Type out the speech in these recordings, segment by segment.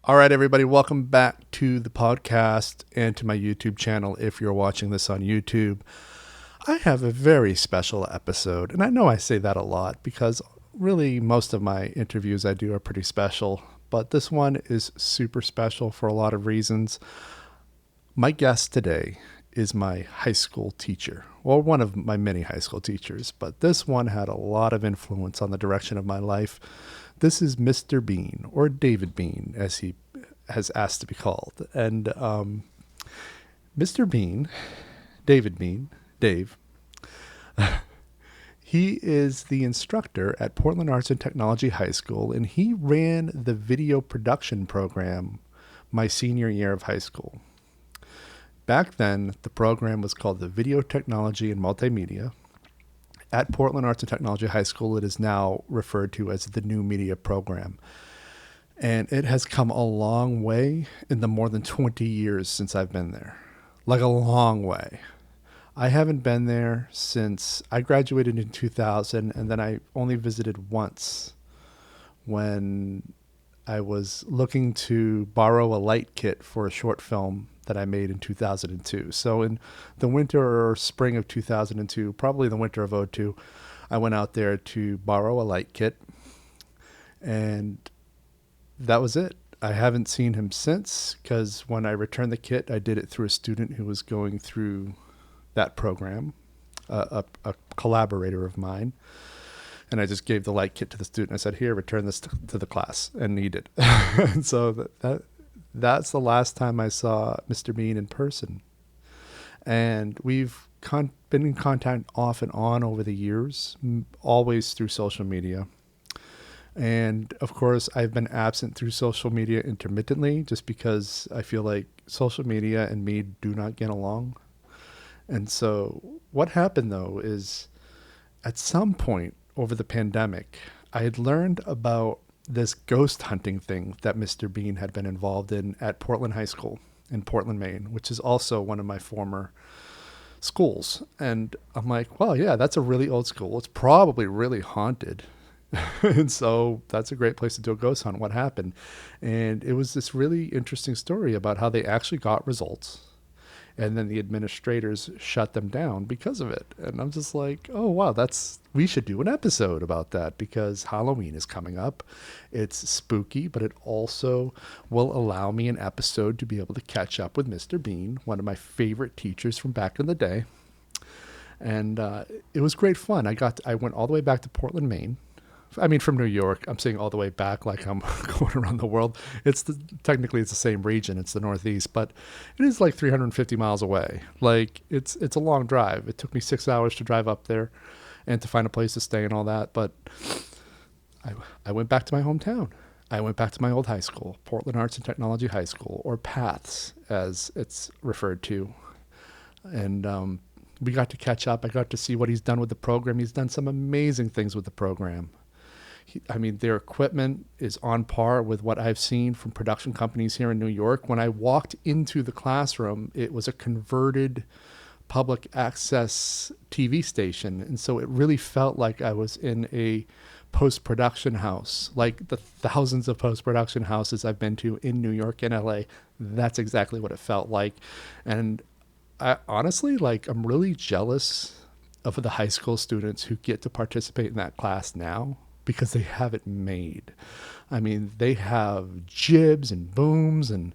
All right, everybody, welcome back to the podcast and to my YouTube channel if you're watching this on YouTube. I have a very special episode, and I know I say that a lot because really most of my interviews I do are pretty special, but this one is super special for a lot of reasons. My guest today is my high school teacher, or one of my many high school teachers, but this one had a lot of influence on the direction of my life. This is Mr. Beane, or David Beane, as he has asked to be called. And Mr. Beane, David Beane, Dave, he is the instructor at Portland Arts and Technology High School, and he ran the video production program my senior year of high school. Back then, the program was called the Video Technology and Multimedia. At Portland Arts and Technology High School, it is now referred to as the New Media Program. And it has come a long way in the more than 20 years since I've been there. Like a long way. I haven't been there since I graduated in 2000, and then I only visited once when I was looking to borrow a light kit for a short film that I made in 2002. So in the winter or spring of 2002, probably the winter of 2002, I went out there to borrow a light kit, and that was it. I haven't seen him since, because when I returned the kit, I did it through a student who was going through that program, a collaborator of mine. And I just gave the light kit to the student. I said, here, return this to the class. And he did. And so that's the last time I saw Mr. Beane in person. And we've been in contact off and on over the years, always through social media. And of course, I've been absent through social media intermittently just because I feel like social media and me do not get along. And so what happened, though, is at some point over the pandemic, I had learned about this ghost hunting thing that Mr. Beane had been involved in at Portland High School in Portland, Maine, which is also one of my former schools. And I'm like, well, yeah, that's a really old school. It's probably really haunted. And so that's a great place to do a ghost hunt. What happened? And it was this really interesting story about how they actually got results. And then the administrators shut them down because of it. And I'm just like, oh, wow, we should do an episode about that because Halloween is coming up. It's spooky, but it also will allow me an episode to be able to catch up with Mr. Beane, one of my favorite teachers from back in the day. And it was great fun. I went all the way back to Portland, Maine. I mean, from New York. I'm saying all the way back like I'm going around the world. Technically it's the same region. It's the Northeast, but it is like 350 miles away. Like it's a long drive. It took me 6 hours to drive up there and to find a place to stay and all that. But I went back to my hometown. I went back to my old high school, Portland Arts and Technology High School, or PATHS as it's referred to. And we got to catch up. I got to see what he's done with the program. He's done some amazing things with the program. Their equipment is on par with what I've seen from production companies here in New York. When I walked into the classroom, it was a converted public access TV station. And so it really felt like I was in a post-production house, like the thousands of post-production houses I've been to in New York and LA. That's exactly what it felt like. And I honestly, I'm really jealous of the high school students who get to participate in that class now, because they have it made. They have jibs and booms, and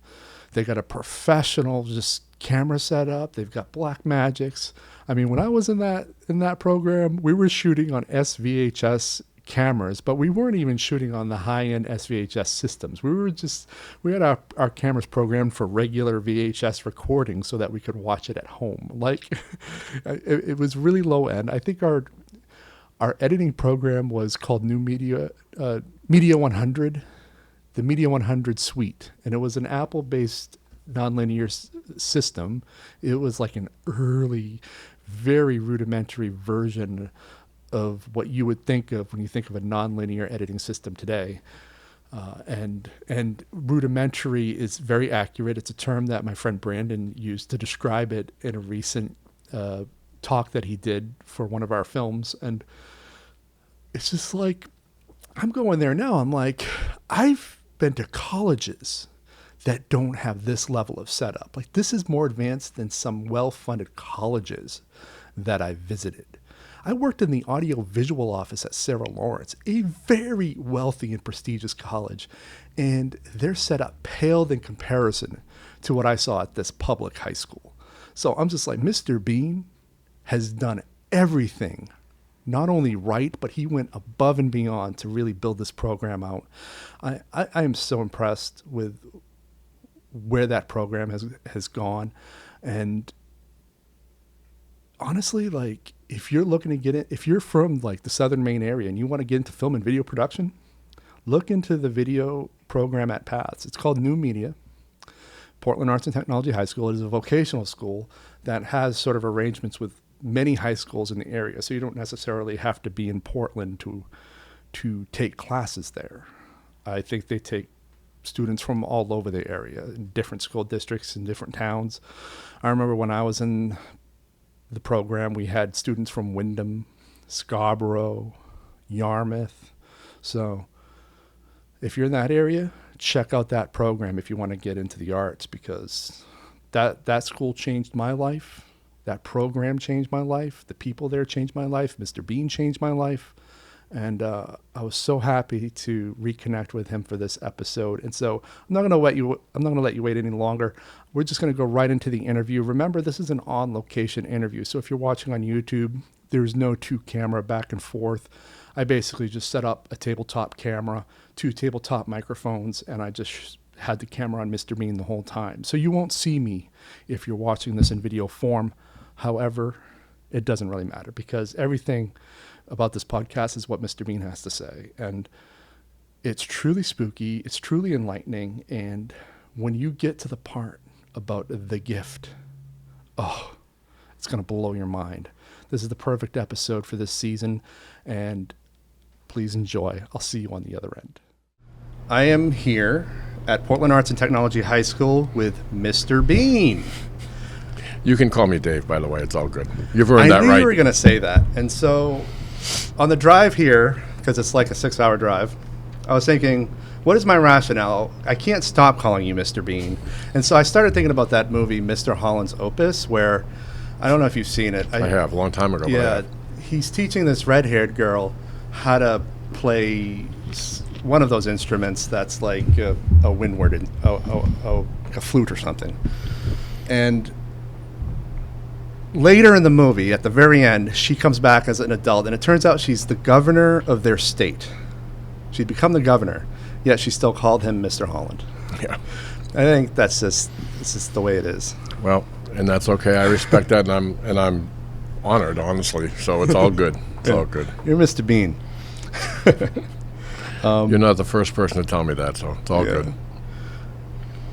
they got a professional just camera set up. They've got black magics. When I was in that program, we were shooting on SVHS cameras, but we weren't even shooting on the high-end SVHS systems. We had our cameras programmed for regular VHS recording so that we could watch it at home. It was really low end. I think our editing program was called Media 100, the Media 100 Suite, and it was an Apple-based nonlinear system. It was like an early, very rudimentary version of what you would think of when you think of a nonlinear editing system today. And rudimentary is very accurate. It's a term that my friend Brandon used to describe it in a recent talk that he did for one of our films. And it's just like, I'm going there now. I'm like, I've been to colleges that don't have this level of setup. Like, this is more advanced than some well-funded colleges that I visited. I worked in the audio-visual office at Sarah Lawrence, a very wealthy and prestigious college, and their setup paled in comparison to what I saw at this public high school. So I'm just like, Mr. Beane has done everything, not only right, but he went above and beyond to really build this program out. I am so impressed with where that program has gone. And honestly, like, if you're looking to get it, if you're from like the southern Maine area and you want to get into film and video production, look into the video program at PATHS. It's called New Media. Portland Arts and Technology High School. It is a vocational school that has sort of arrangements with many high schools in the area. So you don't necessarily have to be in Portland to take classes there. I think they take students from all over the area, in different school districts in different towns. I remember when I was in the program, we had students from Wyndham, Scarborough, Yarmouth. So if you're in that area, check out that program if you want to get into the arts, because that school changed my life. That program changed my life. The people there changed my life. Mr. Beane changed my life. And I was so happy to reconnect with him for this episode. And so I'm not going to let you wait any longer. We're just going to go right into the interview. Remember, this is an on-location interview. So if you're watching on YouTube, there's no two camera back and forth. I basically just set up a tabletop camera, 2 tabletop microphones, and I just had the camera on Mr. Beane the whole time. So you won't see me if you're watching this in video form. However, it doesn't really matter, because everything about this podcast is what Mr. Beane has to say. And it's truly spooky. It's truly enlightening. And when you get to the part about the gift, it's going to blow your mind. This is the perfect episode for this season. And please enjoy. I'll see you on the other end. I am here at Portland Arts and Technology High School with Mr. Beane. You can call me Dave, by the way. It's all good. You've earned that right. I knew you were going to say that. And so on the drive here, because it's like a 6-hour drive, I was thinking, what is my rationale? I can't stop calling you Mr. Beane. And so I started thinking about that movie, Mr. Holland's Opus, where, I don't know if you've seen it. I have, a long time ago. Yeah. He's teaching this red-haired girl how to play one of those instruments that's like a windward, a flute or something. And later in the movie, at the very end, she comes back as an adult, and it turns out she's the governor of their state. She'd become the governor, yet she still called him Mr. Holland. Yeah. I think it's just the way it is. Well, and that's okay. I respect that, and I'm honored, honestly. So it's all good. It's all good. You're Mr. Beane. You're not the first person to tell me that, so it's all good.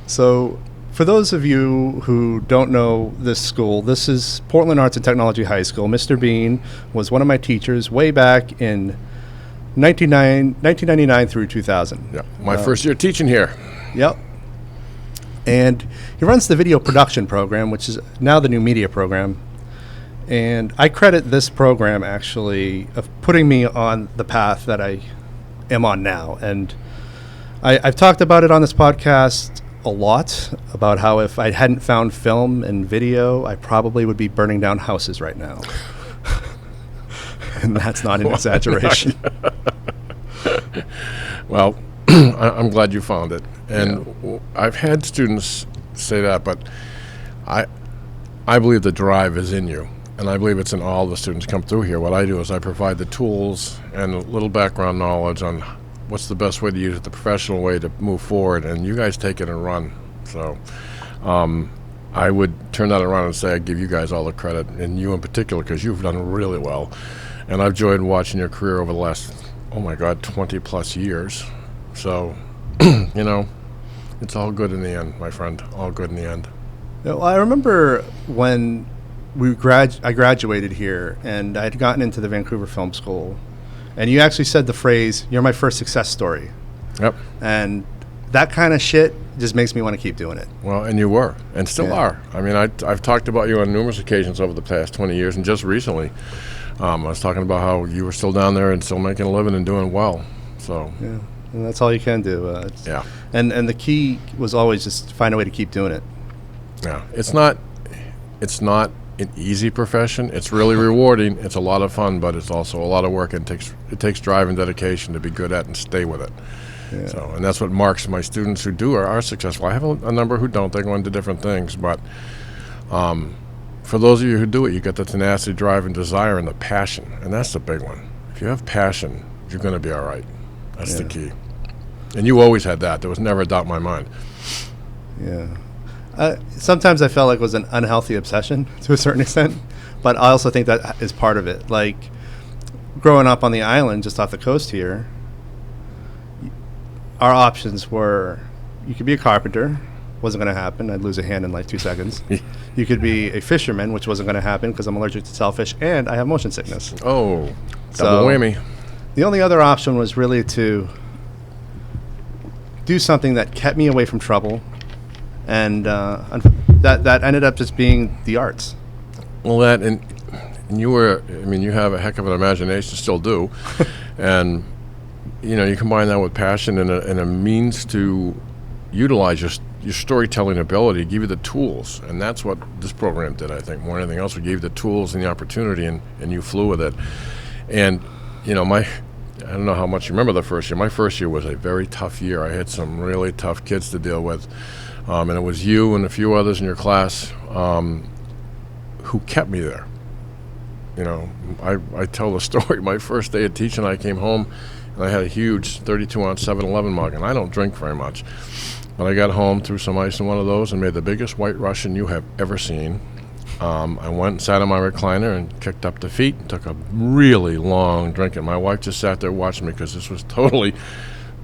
So for those of you who don't know this school, this is Portland Arts and Technology High School. Mr. Beane was one of my teachers way back in 1999 through 2000. Yeah, my first year teaching here. Yep. And he runs the video production program, which is now the New Media program. And I credit this program, actually, of putting me on the path that I am on now. And I've talked about it on this podcast a lot, about how if I hadn't found film and video, I probably would be burning down houses right now. And that's not an exaggeration. Well, I'm glad you found it. And I've had students say that, but I believe the drive is in you. And I believe it's in all the students come through here. What I do is I provide the tools and a little background knowledge on what's the best way to use it, the professional way to move forward, and you guys take it and run. So I would turn that around and say I give you guys all the credit, and you in particular, because you've done really well. And I've enjoyed watching your career over the last, 20 plus years. So, it's all good in the end, my friend, all good in the end. Well, I remember when I graduated here, and I had gotten into the Vancouver Film School, and you actually said the phrase, "You're my first success story." Yep. And that kind of shit just makes me want to keep doing it. Well, and you were, and still are. I mean, I've talked about you on numerous occasions over the past 20 years, and just recently, I was talking about how you were still down there and still making a living and doing well. So, yeah. and that's all you can do. Yeah. And the key was always just find a way to keep doing it. Yeah. It's not an easy profession. It's really rewarding. It's a lot of fun, but it's also a lot of work, and it takes drive and dedication to be good at and stay with it. Yeah. So, and that's what marks my students who do are successful. I have a number who don't. They go into different things, but for those of you who do it, you get the tenacity, drive, and desire, and the passion, and that's the big one. If you have passion, you're going to be all right. That's the key. And you always had that. There was never a doubt in my mind. Yeah. Sometimes I felt like it was an unhealthy obsession to a certain extent, but I also think that is part of it. Like growing up on the island just off the coast here, our options were you could be a carpenter, wasn't going to happen. I'd lose a hand in like 2 seconds. You could be a fisherman, which wasn't going to happen because I'm allergic to shellfish and I have motion sickness. Oh, double whammy. The only other option was really to do something that kept me away from trouble. And that ended up just being the arts. Well, and you have a heck of an imagination, still do. And, you combine that with passion and a means to utilize your storytelling ability, give you the tools. And that's what this program did, I think, more than anything else. We gave you the tools and the opportunity, and you flew with it. And, I don't know how much you remember the first year. My first year was a very tough year. I had some really tough kids to deal with. And it was you and a few others in your class who kept me there. I tell the story. My first day of teaching, I came home, and I had a huge 32-ounce 7-Eleven mug, and I don't drink very much. But I got home, threw some ice in one of those, and made the biggest white Russian you have ever seen. I went and sat on my recliner and kicked up the feet and took a really long drink. And my wife just sat there watching me because this was totally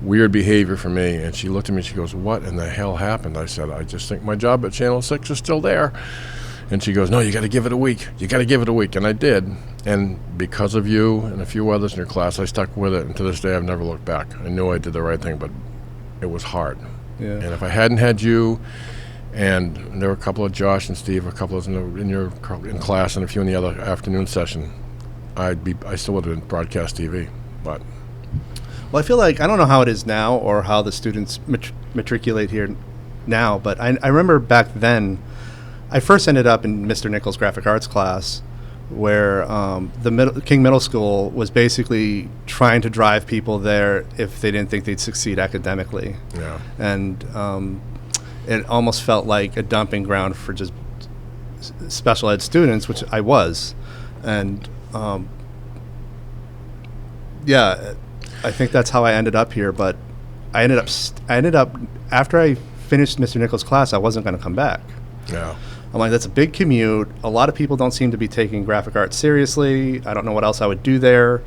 weird behavior for me. And she looked at me and she goes, "What in the hell happened?" I said, "I just think my job at Channel 6 is still there." And she goes, "No, you got to give it a week. You got to give it a week." And I did. And because of you and a few others in your class, I stuck with it. And to this day, I've never looked back. I knew I did the right thing, but it was hard. Yeah. And if I hadn't had you, and there were a couple of Josh and Steve, a couple of in class, and a few in the other afternoon session, I still would have been broadcast TV. But well, I feel like I don't know how it is now or how the students matriculate here now, but I remember back then, I first ended up in Mr. Nichols' graphic arts class, where King Middle School was basically trying to drive people there if they didn't think they'd succeed academically. Yeah. And it almost felt like a dumping ground for just special ed students, which I was. And I think that's how I ended up here. But I ended up after I finished Mr. Nichols' class, I wasn't going to come back. Yeah. I'm like, that's a big commute. A lot of people don't seem to be taking graphic arts seriously. I don't know what else I would do there.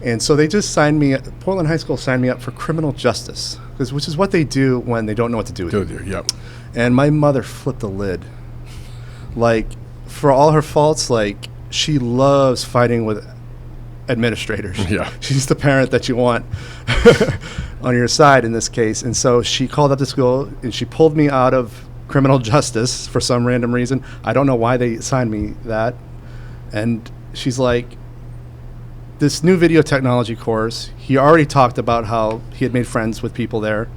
And so they just Portland High School signed me up for criminal justice, which is what they do when they don't know what to do with you. Yep. And my mother flipped the lid. Like, for all her faults, like, she loves fighting with administrators. Yeah. She's the parent that you want on your side in this case. And so she called up the school, and she pulled me out of criminal justice for some random reason. I don't know why they assigned me that. And she's like, this new video technology course, he already talked about how he had made friends with people there.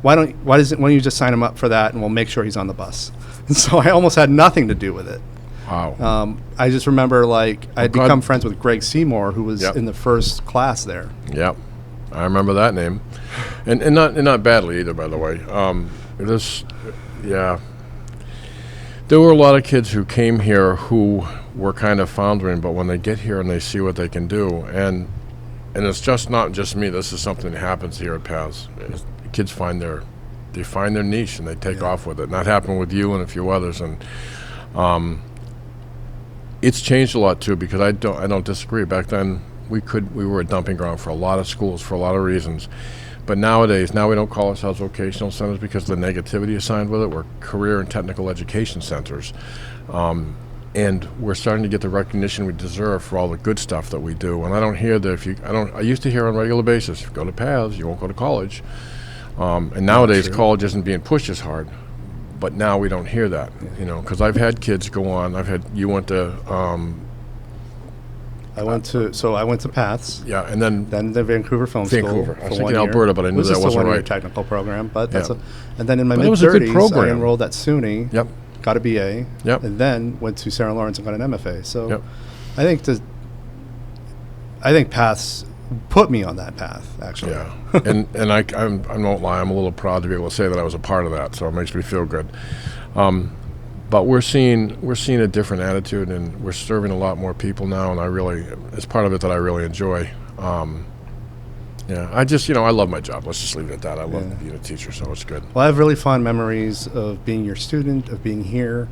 Why don't you just sign him up for that, and we'll make sure he's on the bus. And so I almost had nothing to do with it. Wow. I just remember, like, I'd become friends with Greg Seymour, who was in the first class there. Yep. I remember that name. And not badly either, by the way. There were a lot of kids who came here who were kind of foundering, but when they get here and they see what they can do, and it's just not just me. This is something that happens here at PATH. Kids find their niche and they take off with it. And that happened with you and a few others, and it's changed a lot too, because I don't disagree. Back then we were a dumping ground for a lot of schools for a lot of reasons. But nowadays, we don't call ourselves vocational centers because of the negativity assigned with it. We're career and technical education centers. And we're starting to get the recognition we deserve for all the good stuff that we do. And I don't hear that I used to hear on a regular basis, if you go to PATH, you won't go to college. And nowadays, college isn't being pushed as hard. But now we don't hear that, because I've had kids go on. You went to I went to Paths. Yeah, and then the Vancouver Film School. Vancouver. I was for 1 thinking year. Alberta, but I knew It was that just wasn't a 1 year right. technical program, but Yeah. and then in my But it was a good mid-30s, I program. enrolled at SUNY. Yep. Got a BA. Yep. And then went to Sarah Lawrence and got an MFA. So Yep. I think Paths put me on that path, actually. Yeah, and I won't lie. I'm a little proud to be able to say that I was a part of that. So it makes me feel good. But we're seeing a different attitude, and we're serving a lot more people now. And it's part of it that I really enjoy. Yeah, I love my job. Let's just leave it at that. I love being a teacher, so it's good. Well, I have really fond memories of being your student, of being here.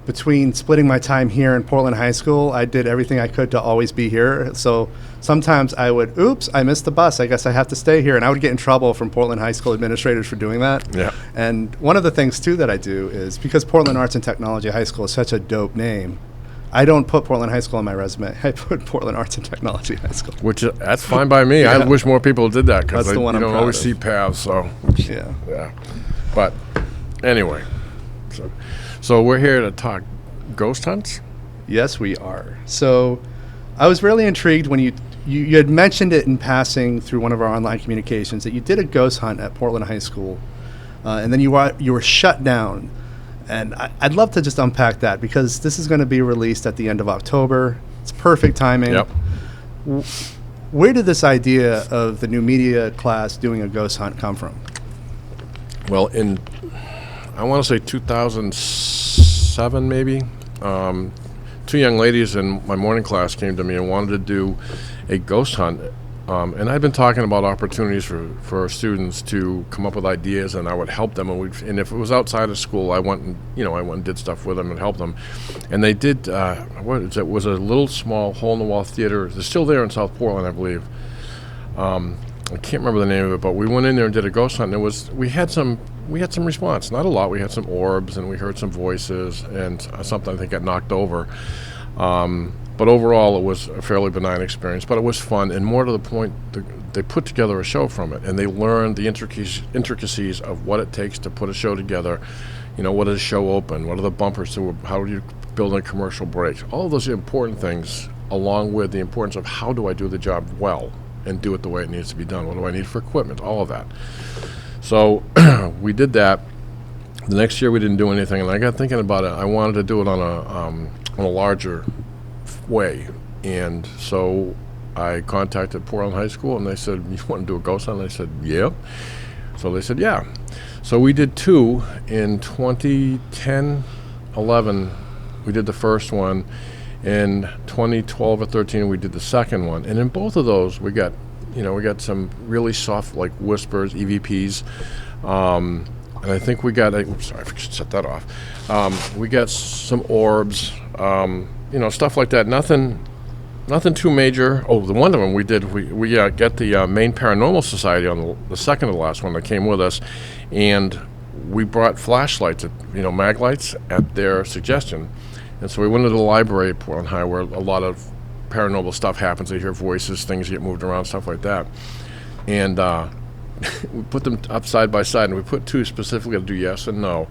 Between splitting my time here in Portland High School, I did everything I could to always be here. So sometimes I would, I missed the bus. I guess I have to stay here. And I would get in trouble from Portland High School administrators for doing that. Yeah. And one of the things, too, that I do is because Portland Arts and Technology High School is such a dope name, I don't put Portland High School on my resume. I put Portland Arts and Technology High School. Which that's fine by me. I wish more people did that because you don't always see paths. So yeah. But anyway, so we're here to talk ghost hunts. Yes, we are. So I was really intrigued when you had mentioned it in passing through one of our online communications that you did a ghost hunt at Portland High School, and then you were shut down. And I'd love to just unpack that because this is going to be released at the end of October. It's perfect timing. Yep. Where did this idea of the new media class doing a ghost hunt come from? Well, I want to say 2007 maybe, two young ladies in my morning class came to me and wanted to do a ghost hunt. And I'd been talking about opportunities for students to come up with ideas, and I would help them. And if it was outside of school, I went and did stuff with them and helped them. And they did. It was a little small hole-in-the-wall theater. It's still there in South Portland, I believe. I can't remember the name of it, but we went in there and did a ghost hunt. And we had some response. Not a lot. We had some orbs, and we heard some voices, and something I think got knocked over. But overall, it was a fairly benign experience, but it was fun. And more to the point, they put together a show from it, and they learned the intricacies of what it takes to put a show together. What does a show open? What are the bumpers? How do you build a commercial break? All of those important things, along with the importance of how do I do the job well and do it the way it needs to be done? What do I need for equipment? All of that. So we did that. The next year we didn't do anything, and I got thinking about it. I wanted to do it on a larger way, and so I contacted Portland High School, and they said, "You want to do a ghost hunt?" And I said, "Yeah." So they said, "Yeah." So we did two in 2010, 11. We did the first one. In 2012 or 13, we did the second one, and in both of those, we got some really soft, like whispers, EVPs, and I think we got. Sorry, I should set that off. We got some orbs. Stuff like that. Nothing too major. Oh, the one of them we did. We got the Maine Paranormal Society on the second to the last one that came with us, and we brought flashlights, mag lights, at their suggestion. And so we went to the library at Portland High, where a lot of paranormal stuff happens. They hear voices, things get moved around, stuff like that. And we put them up side by side, and we put two specifically to do yes and no.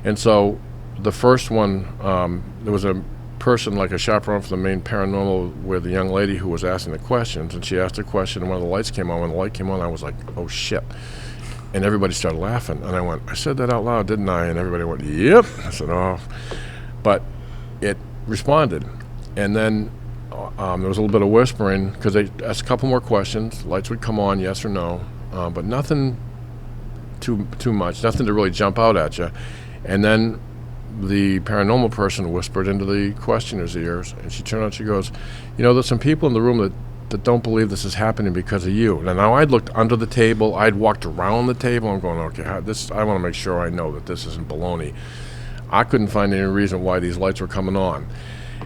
And so the first one, there was a person, like a chaperone for the Maine Paranormal, with the young lady who was asking the questions, and she asked a question, and one of the lights came on. When the light came on, I was like, "Oh shit!" And everybody started laughing, and I went, "I said that out loud, didn't I?" And everybody went, "Yep." I said, "Oh," but it responded, and then there was a little bit of whispering because they asked a couple more questions. Lights would come on, yes or no, but nothing too much, nothing to really jump out at you, and then the paranormal person whispered into the questioner's ears, and she turned out, she goes, "There's some people in the room that don't believe this is happening because of you." Now I'd looked under the table, I'd walked around the table, I'm going, okay, I want to make sure I know that this isn't baloney. I couldn't find any reason why these lights were coming on.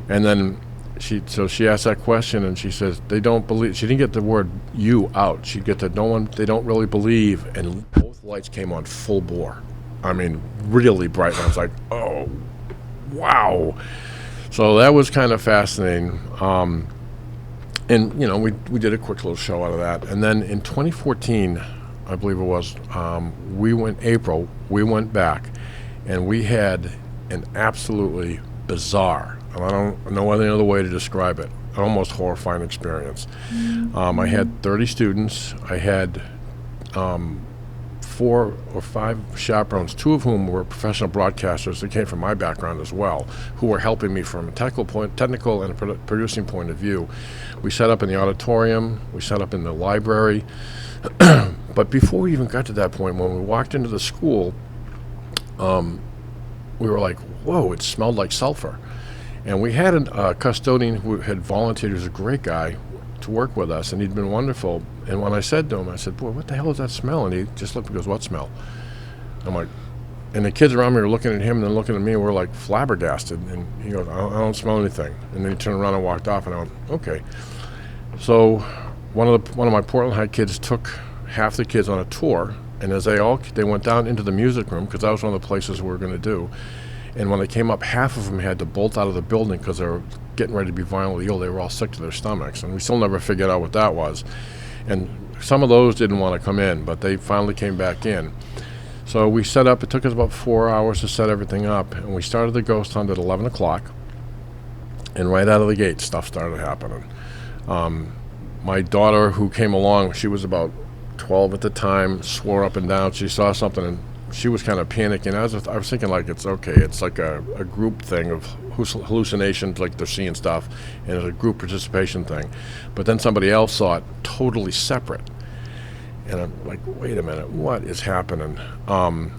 And then she asked that question, and she says, they don't believe, she didn't get the word you out, she'd get the they don't really believe, and both lights came on full bore. I mean, really bright. And I was like, oh, wow. So that was kind of fascinating. And, we did a quick little show out of that. And then in 2014, I believe it was, we went back, and we had an absolutely bizarre, and I don't know any other way way to describe it. An almost horrifying experience. I had 30 students. I had 4 or 5 chaperones, 2 of whom were professional broadcasters that came from my background as well, who were helping me from a technical and producing point of view. We set up in the auditorium. We set up in the library. But before we even got to that point, when we walked into the school, we were like, whoa, it smelled like sulfur. And we had a custodian who had volunteered, who was a great guy, to work with us, and he'd been wonderful. And when I said to him, I said, boy, what the hell is that smell? And he just looked and goes, what smell? I'm like, and the kids around me were looking at him and then looking at me, and we're like flabbergasted. And he goes, I don't smell anything. And then he turned around and walked off, and I went, okay. So one of my Portland High kids took half the kids on a tour, and as they went down into the music room, because that was one of the places we were going to do. And when they came up, half of them had to bolt out of the building because they were getting ready to be violently ill. They were all sick to their stomachs, and we still never figured out what that was. And some of those didn't want to come in, but they finally came back in. So we set up. It took us about 4 hours to set everything up, and we started the ghost hunt at 11 o'clock. And right out of the gate, stuff started happening. My daughter, who came along, she was about 12 at the time, swore up and down she saw something, and she was kind of panicking. I was thinking, like, it's okay. It's like a group thing of hallucinations, like they're seeing stuff, and it's a group participation thing. But then somebody else saw it totally separate. And I'm like, wait a minute, what is happening? And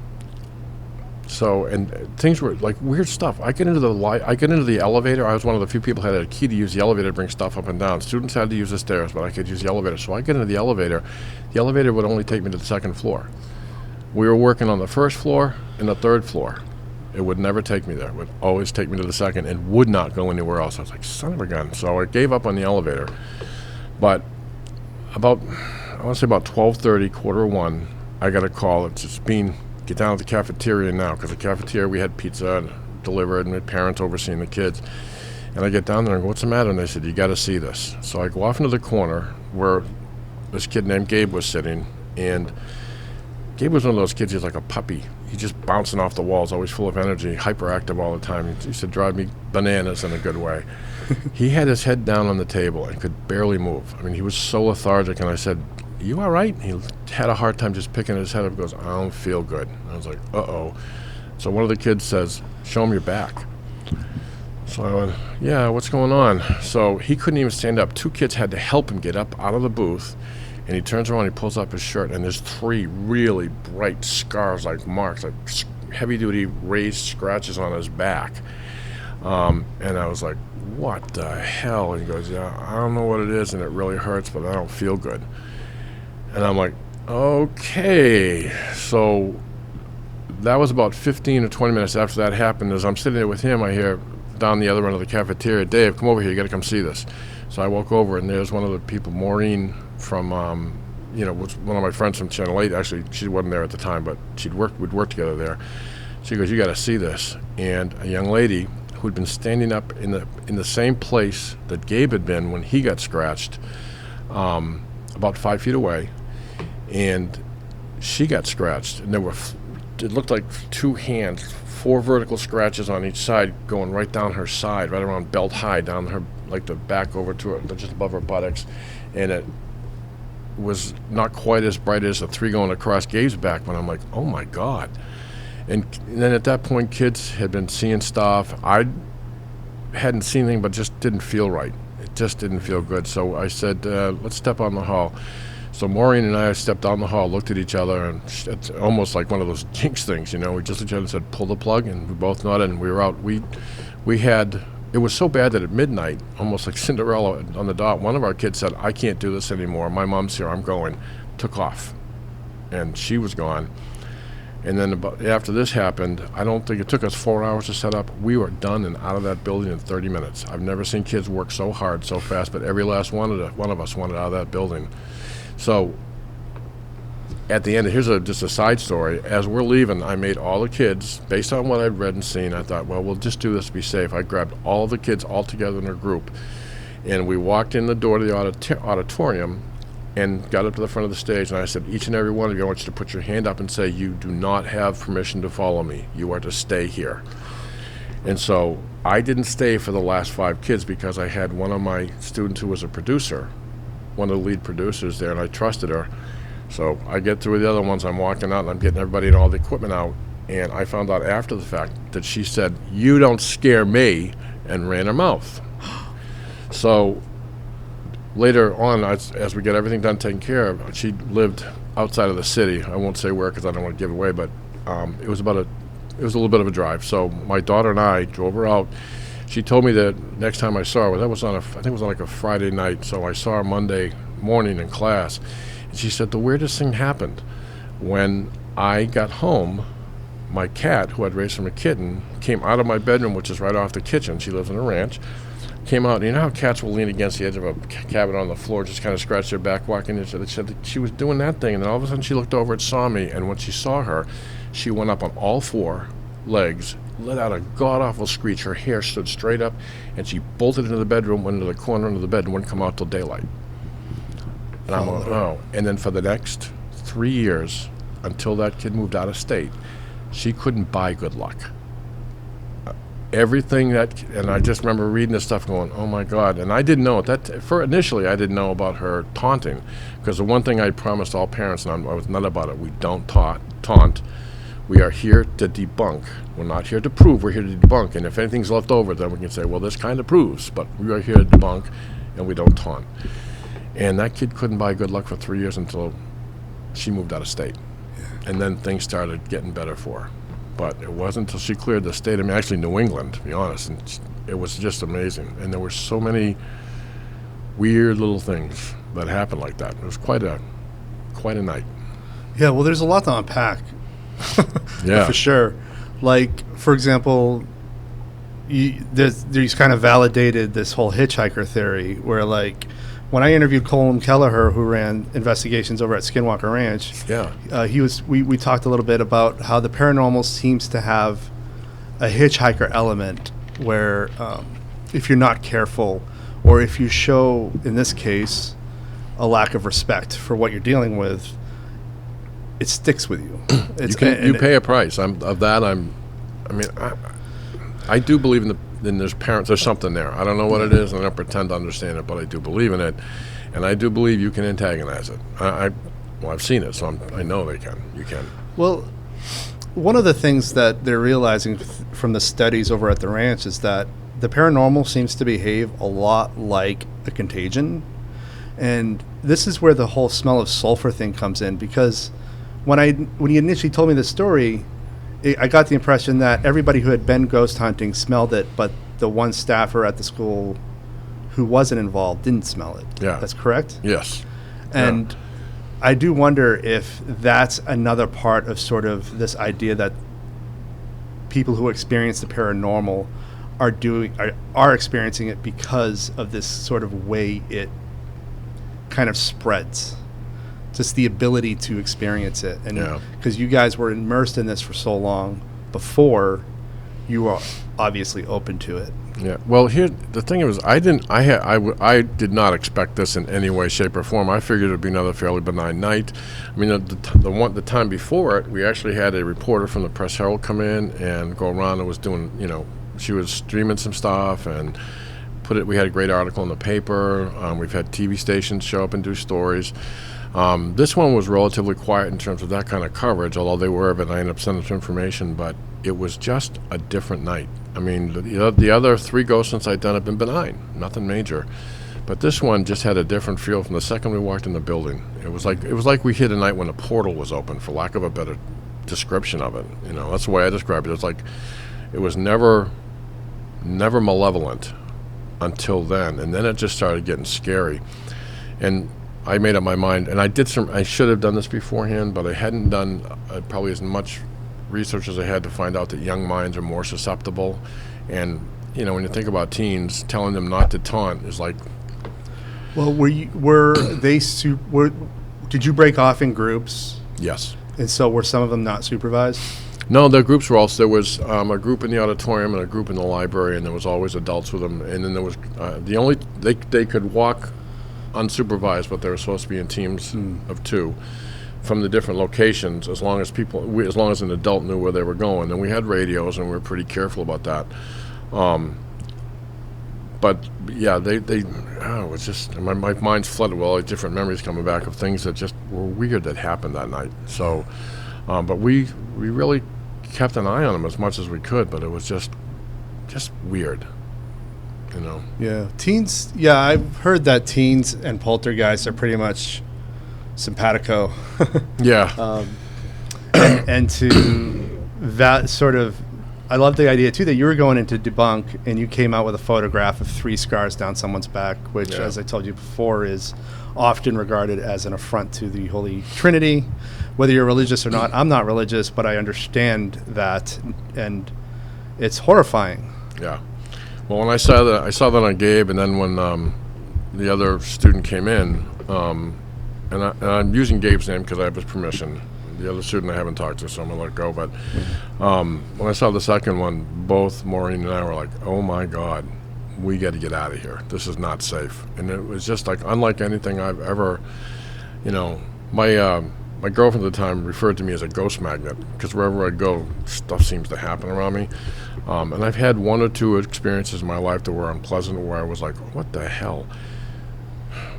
things were like weird stuff. I get into the elevator. I was one of the few people who had a key to use the elevator to bring stuff up and down. Students had to use the stairs, but I could use the elevator. So I get into the elevator. The elevator would only take me to the second floor. We were working on the first floor and the third floor. It would never take me there. It would always take me to the second and would not go anywhere else. I was like, son of a gun. So I gave up on the elevator. But I want to say about 12:30, 1:45, I got a call. It's just Beane, get down to the cafeteria now, because the cafeteria, we had pizza delivered and we had parents overseeing the kids. And I get down there and go, what's the matter? And they said, you got to see this. So I go off into the corner where this kid named Gabe was sitting, and Gabe was one of those kids, he's like a puppy. He's just bouncing off the walls, always full of energy, hyperactive all the time. He used to drive me bananas in a good way. He had his head down on the table and could barely move. I mean, he was so lethargic, and I said, you all right? He had a hard time just picking his head up. He goes, I don't feel good. I was like, uh-oh. So one of the kids says, show him your back. So I went, yeah, what's going on? So he couldn't even stand up. 2 kids had to help him get up out of the booth. And he turns around, he pulls up his shirt, and there's 3 really bright scars, like marks, like heavy-duty raised scratches on his back. And I was like, what the hell? And he goes, yeah, I don't know what it is, and it really hurts, but I don't feel good. And I'm like, okay. So that was about 15 or 20 minutes after that happened. As I'm sitting there with him, I hear down the other end of the cafeteria, Dave, come over here, you got to come see this. So I walk over, and there's one of the people, Maureen, from, was one of my friends from Channel 8. Actually, she wasn't there at the time, but we'd worked together there. She goes, you got to see this. And a young lady who'd been standing up in the same place that Gabe had been when he got scratched, about 5 feet away, and she got scratched. And it looked like 2 hands, 4 vertical scratches on each side, going right down her side, right around belt high, down her, like the back over to her, just above her buttocks. And it was not quite as bright as the 3 going across Gabe's back, but I'm like, oh my God. And then at that point, kids had been seeing stuff. I hadn't seen anything, but just didn't feel right. It just didn't feel good. So I said, let's step out in the hall. So Maureen and I stepped out in the hall, looked at each other, and it's almost like one of those jinx things, We just looked at each other and said, pull the plug, and we both nodded, and we were out. It was so bad that at midnight, almost like Cinderella on the dot, one of our kids said, I can't do this anymore. My mom's here. I'm going. Took off. And she was gone. And then after this happened, I don't think it took us 4 hours to set up. We were done and out of that building in 30 minutes. I've never seen kids work so hard, so fast, but every last one of us wanted out of that building. So at the end, here's just a side story. As we're leaving, I made all the kids, based on what I'd read and seen, I thought, well, we'll just do this to be safe. I grabbed all the kids all together in a group, and we walked in the door to the auditorium and got up to the front of the stage, and I said, each and every one of you, I want you to put your hand up and say, you do not have permission to follow me. You are to stay here. And so I didn't stay for the last 5 kids because I had one of my students who was a producer, one of the lead producers there, and I trusted her. So I get through the other ones, I'm walking out, and I'm getting everybody and all the equipment out, and I found out after the fact that she said, "You don't scare me," and ran her mouth. So later on, as we get everything done, taken care of, she lived outside of the city. I won't say where because I don't want to give it away, but it was a little bit of a drive. So my daughter and I drove her out. She told me that next time I saw her, I think it was on like a Friday night, so I saw her Monday morning in class. And she said, the weirdest thing happened. When I got home, my cat, who I'd raised from a kitten, came out of my bedroom, which is right off the kitchen. She lives on a ranch. Came out, and you know how cats will lean against the edge of a cabin on the floor, just kind of scratch their back walking into it. They said that she was doing that thing, and then all of a sudden she looked over and saw me, and when she saw her, she went up on all 4 legs, let out a god-awful screech. Her hair stood straight up, and she bolted into the bedroom, went into the corner of the bed, and wouldn't come out till daylight. And I'm like, oh. And then for the next 3 years, until that kid moved out of state, she couldn't buy good luck. Everything and I just remember reading this stuff going, oh my God. And I didn't know initially I didn't know about her taunting, because the one thing I promised all parents, and I was nut about it, we don't taunt. We are here to debunk. We're not here to prove, we're here to debunk. And if anything's left over, then we can say, well, this kind of proves, but we are here to debunk, and we don't taunt. And that kid couldn't buy good luck for 3 years until she moved out of state. Yeah. And then things started getting better for her. But it wasn't until she cleared the state, actually New England, to be honest, and it was just amazing. And there were so many weird little things that happened like that. It was quite a night. Yeah, well, there's a lot to unpack. Yeah. For sure. Like, for example, there's kind of validated this whole hitchhiker theory where, like, when I interviewed Colin Kelleher, who ran investigations over at Skinwalker Ranch, we talked a little bit about how the paranormal seems to have a hitchhiker element where if you're not careful, or if you show, in this case, a lack of respect for what you're dealing with, it sticks with you. You pay a price. I do believe in there's parents. There's something there. I don't know what it is, and I don't pretend to understand it, but I do believe in it, and I do believe you can antagonize it. I've seen it, so I know they can. You can. Well, one of the things that they're realizing from the studies over at the ranch is that the paranormal seems to behave a lot like a contagion, and this is where the whole smell of sulfur thing comes in, because when he initially told me the story, I got the impression that everybody who had been ghost hunting smelled it, but the one staffer at the school who wasn't involved didn't smell it. Yeah. That's correct? Yes. And yeah. I do wonder if that's another part of sort of this idea that people who experience the paranormal are experiencing it because of this sort of way it kind of spreads. Just the ability to experience it. And because you guys were immersed in this for so long before, you were obviously open to it. Yeah. Well, here the thing was, I did not expect this in any way, shape, or form. I figured it would be another fairly benign night. I mean, the time before it, we actually had a reporter from the Press Herald come in and go around and was doing, she was streaming some stuff and we had a great article in the paper. We've had TV stations show up and do stories. This one was relatively quiet in terms of that kind of coverage, although they were, but I ended up sending some information, but it was just a different night. I mean, the other 3 ghost hunts I'd done have been benign, nothing major. But this one just had a different feel from the second we walked in the building. It was like we hit a night when a portal was open, for lack of a better description of it. That's the way I described it. It's like it was never malevolent until then, and then it just started getting scary. And I made up my mind, and I should have done this beforehand, but I hadn't done probably as much research as I had to find out that young minds are more susceptible. And, when you think about teens, telling them not to taunt is like... Well, did you break off in groups? Yes. And so were some of them not supervised? No, the groups were also, there was a group in the auditorium and a group in the library, and there was always adults with them. And then there was, they could walk unsupervised, but they were supposed to be in teams of 2. from the different locations, as long as an adult knew where they were going. And we had radios, and we were pretty careful about that. But yeah, it's just my mind's flooded with all these different memories coming back of things that just were weird that happened that night. So, but we really kept an eye on them as much as we could, but it was just weird, you know. Yeah, teens. Yeah, I've heard that teens and poltergeists are pretty much simpatico. Yeah. And to that sort of, I love the idea too that you were going into debunk, and you came out with a photograph of 3 scars down someone's back, which, as I told you before, is often regarded as an affront to the Holy Trinity. Whether you're religious or not, I'm not religious, but I understand that, and it's horrifying. Yeah. Well, when I saw that on Gabe, and then when the other student came in, and I'm using Gabe's name because I have his permission. The other student I haven't talked to, so I'm going to let it go. But when I saw the second one, both Maureen and I were like, oh, my God, we got to get out of here. This is not safe. And it was just like unlike anything I've ever, you know, my girlfriend at the time referred to me as a ghost magnet because wherever I go, stuff seems to happen around me. And I've had 1 or 2 experiences in my life that were unpleasant where I was like, what the hell?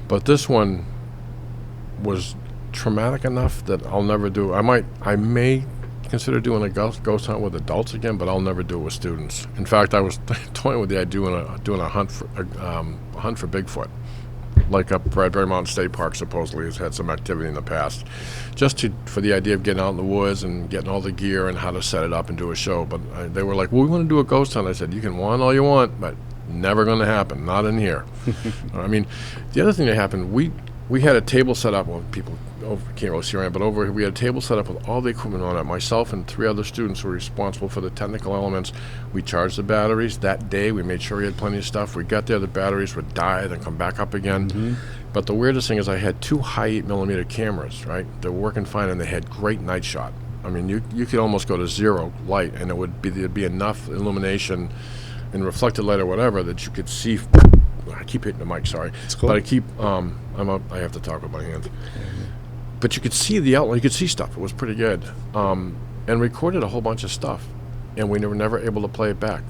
But this one was traumatic enough that I'll never do. I may consider doing a ghost hunt with adults again, but I'll never do it with students. In fact, I was toying with the idea of doing a hunt for Bigfoot, like up Bradbury Mountain State Park supposedly has had some activity in the past, just for the idea of getting out in the woods and getting all the gear and how to set it up and do a show. But they were like, well, we want to do a ghost hunt. I said, you can want all you want, but never going to happen, not in here. I mean, the other thing that happened, we had a table set up. Well, people can't really see around, but we had a table set up with all the equipment on it. Myself and 3 other students were responsible for the technical elements. We charged the batteries that day. We made sure we had plenty of stuff. We got there, the batteries would die, then come back up again. Mm-hmm. But the weirdest thing is I had 2 high 8mm cameras, right? They were working fine, and they had great night shot. I mean, you could almost go to 0 light, and there'd be enough illumination and reflected light or whatever that you could see. I keep hitting the mic, sorry. It's cool. But I have to talk with my hands. But you could see the outline, you could see stuff. It was pretty good. And recorded a whole bunch of stuff, and we were never able to play it back.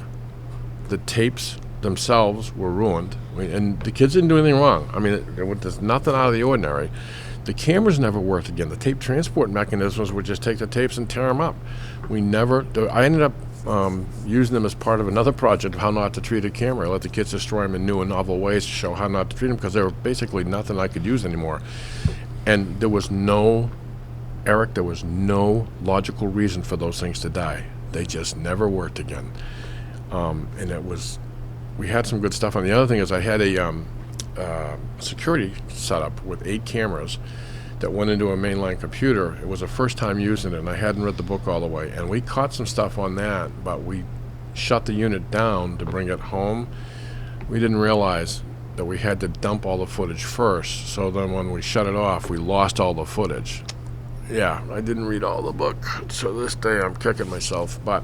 The tapes themselves were ruined, and the kids didn't do anything wrong. I mean, there's nothing out of the ordinary. The cameras never worked again. The tape transport mechanisms would just take the tapes and tear them up. I ended up using them as part of another project of how not to treat a camera. I let the kids destroy them in new and novel ways to show how not to treat them because they were basically nothing I could use anymore. And there was no logical reason for those things to die. They just never worked again. We had some good stuff on. The other thing is I had a security setup with 8 cameras that went into a mainline computer. It was the first time using it, and I hadn't read the book all the way. And we caught some stuff on that, but we shut the unit down to bring it home. We didn't realize that we had to dump all the footage first. So then when we shut it off, we lost all the footage. Yeah, I didn't read all the book. So this day I'm kicking myself. But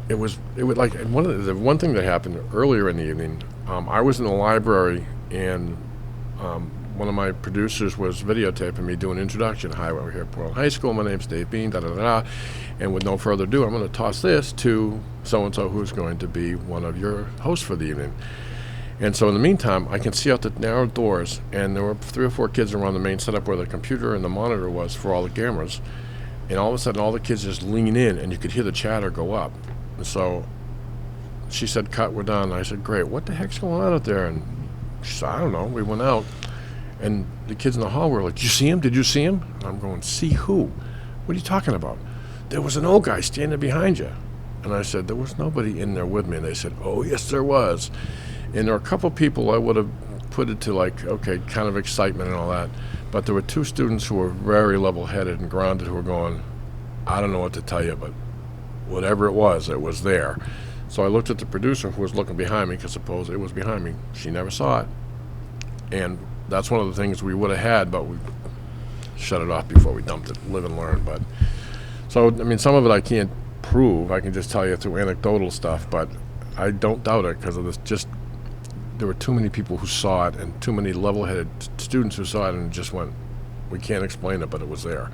it was like one thing that happened earlier in the evening. I was in the library, and one of my producers was videotaping me doing an introduction. Hi, we're here at Portland High School. My name's Dave Beane, da-da-da-da. And with no further ado, I'm going to toss this to so-and-so who's going to be one of your hosts for the evening. And so in the meantime, I can see out the narrow doors, and there were 3 or 4 kids around the main setup where the computer and the monitor was for all the cameras. And all of a sudden, all the kids just lean in, and you could hear the chatter go up. And so she said, cut, we're done. And I said, great, what the heck's going on out there? And she said, I don't know. We went out. And the kids in the hall were like, did you see him? Did you see him? And I'm going, see who? What are you talking about? There was an old guy standing behind you. And I said, there was nobody in there with me. And they said, oh, yes, there was. And there were a couple people I would have put it to, like, okay, kind of excitement and all that. But there were 2 students who were very level-headed and grounded who were going, I don't know what to tell you, but whatever it was there. So I looked at the producer who was looking behind me, because suppose it was behind me. She never saw it. And that's one of the things we would have had, but we shut it off before we dumped it. Live and learn. But so, I mean, some of it I can't prove. I can just tell you through anecdotal stuff, but I don't doubt it because of this. Just there were too many people who saw it and too many level-headed students who saw it and just went, We can't explain it, but it was there.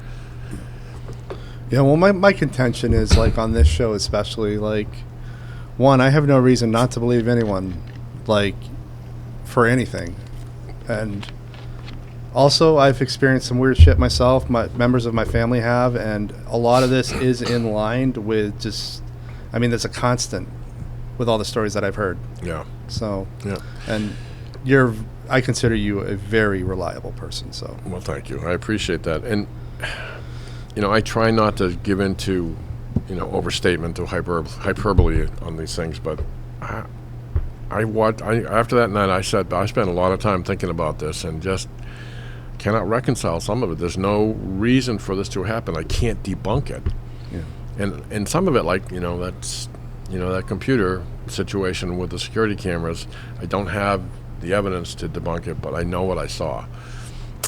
Yeah, well, my contention is, like, on this show especially, like, one, I have no reason not to believe anyone, like, for anything. And also, I've experienced some weird shit myself. Members of my family have, and a lot of this is in line with just, I mean, there's a constant with all the stories that I've heard. Yeah. So, Yeah. and I consider you a very reliable person, so. Well, thank you. I appreciate that. And, I try not to give into, overstatement or hyperbole on these things, but after that night, I spent a lot of time thinking about this and just cannot reconcile some of it. There's no reason for this to happen. I can't debunk it. Yeah. And some of it, like, that's, that computer situation with the security cameras, I don't have the evidence to debunk it, but I know what I saw.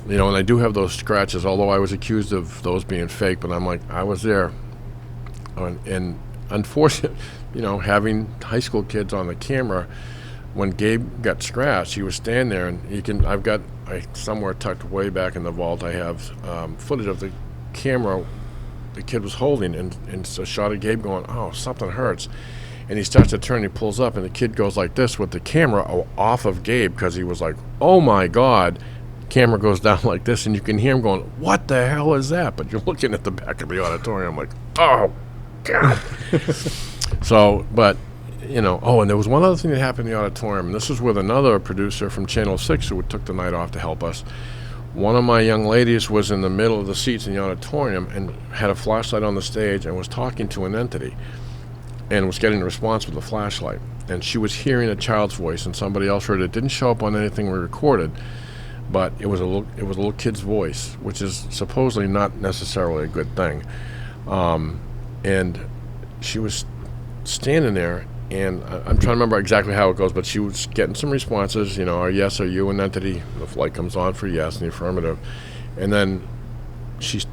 And I do have those scratches, although I was accused of those being fake, but I'm like, I was there. And unfortunately, having high school kids on the camera, when Gabe got scratched, he was standing there, and I somewhere tucked way back in the vault, I have footage of the camera the kid was holding, and so shot of Gabe going, oh, something hurts. And he starts to turn, he pulls up, and the kid goes like this with the camera off of Gabe, because he was like, oh my God. Camera goes down like this, and you can hear him going, what the hell is that? But you're looking at the back of the auditorium like, oh, God. So, but, and there was one other thing that happened in the auditorium, and this was with another producer from Channel 6 who took the night off to help us. One of my young ladies was in the middle of the seats in the auditorium and had a flashlight on the stage and was talking to an entity and was getting a response with the flashlight. And she was hearing a child's voice, and somebody else heard it. It didn't show up on anything we recorded, but it was a little kid's voice, which is supposedly not necessarily a good thing. And she was standing there, and I'm trying to remember exactly how it goes, but she was getting some responses, are yes, are you an entity? The light comes on for yes in the affirmative. And then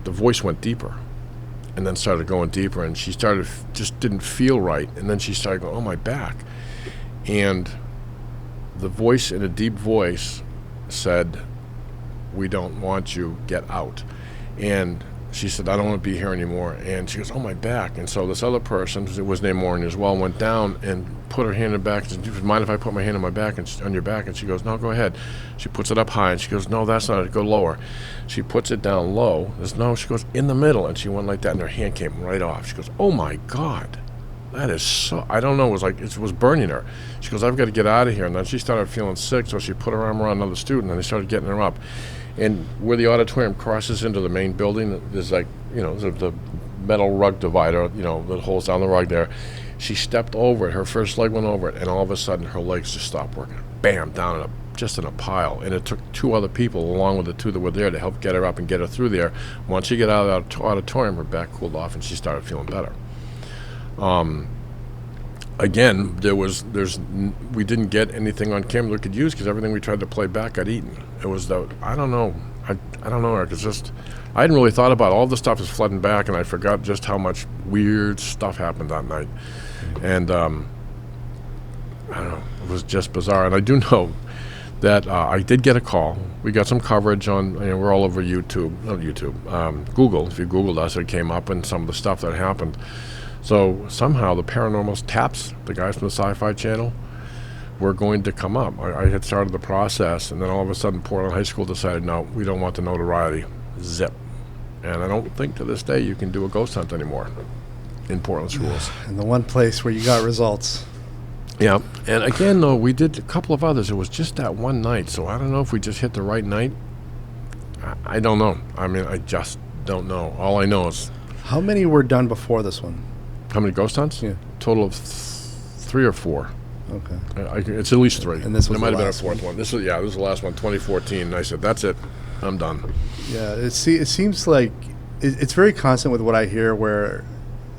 the voice went deeper, and then started going deeper, and she just didn't feel right. And then she started going, oh, my back. And the voice, in a deep voice, said, we don't want you, get out. And she said, I don't want to be here anymore. And she goes, oh, my back. And so this other person, who was named Maureen as well, went down and put her hand in her back and said, do you mind if I put my hand on my back and on your back? And she goes, no, go ahead. She puts it up high, and she goes, no, that's not it, go lower. She puts it down low. She goes, in the middle. And she went like that, and her hand came right off. She goes, oh, my God. That is so, I don't know, it was burning her. She goes, I've got to get out of here. And then she started feeling sick, so she put her arm around another student, and they started getting her up. And where the auditorium crosses into the main building, there's like, the metal rug divider, that holds down the rug there. She stepped over it, her first leg went over it, and all of a sudden her legs just stopped working. Bam, down just in a pile. And it took two other people, along with the two that were there, to help get her up and get her through there. Once she got out of the auditorium, her back cooled off, and she started feeling better. Again, we didn't get anything on camera we could use, because everything we tried to play back got eaten. It was I don't know, Eric. It's just, I hadn't really thought about it. All the stuff is flooding back, and I forgot just how much weird stuff happened that night. And I don't know, it was just bizarre. And I do know that I did get a call. We got some coverage on, we're all over Google. If you Googled us, it came up, and some of the stuff that happened. So somehow the paranormal taps, the guys from the Sci-Fi Channel, were going to come up. I had started the process, and then all of a sudden Portland High School decided, no, we don't want the notoriety. Zip. And I don't think to this day you can do a ghost hunt anymore in Portland schools. And the one place where you got results. Yeah. And again, though, we did a couple of others. It was just that one night, so I don't know if we just hit the right night. I don't know. I just don't know. All I know is... How many were done before this one? How many ghost hunts? Yeah. Total of 3 or 4. Okay. It's at least 3. And this was there might have been a 4th one. This was the last one, 2014. And I said, that's it. I'm done. Yeah. It seems like it's very constant with what I hear, where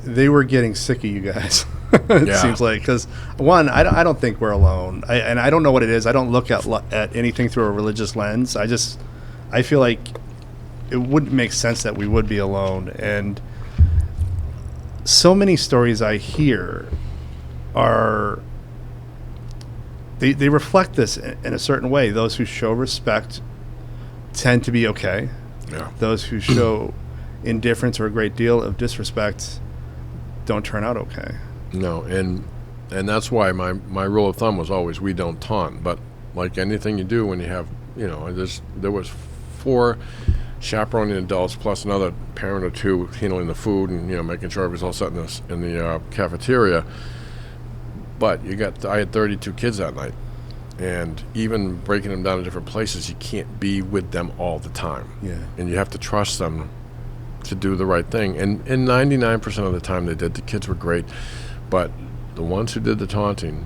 they were getting sick of you guys. It seems like, because one, I don't think we're alone. And I don't know what it is. I don't look at anything through a religious lens. I feel like it wouldn't make sense that we would be alone. And so many stories I hear are, they reflect this in a certain way. Those who show respect tend to be okay. Yeah. Those who show indifference or a great deal of disrespect don't turn out okay. No, and that's why my rule of thumb was always we don't taunt. But like anything you do when you have, there was 4 chaperoning adults plus another parent or 2 handling the food and making sure it was all set in the cafeteria. But I had 32 kids that night, and even breaking them down to different places, you can't be with them all the time. Yeah. And you have to trust them to do the right thing. And 99% of the time they did. The kids were great, but the ones who did the taunting,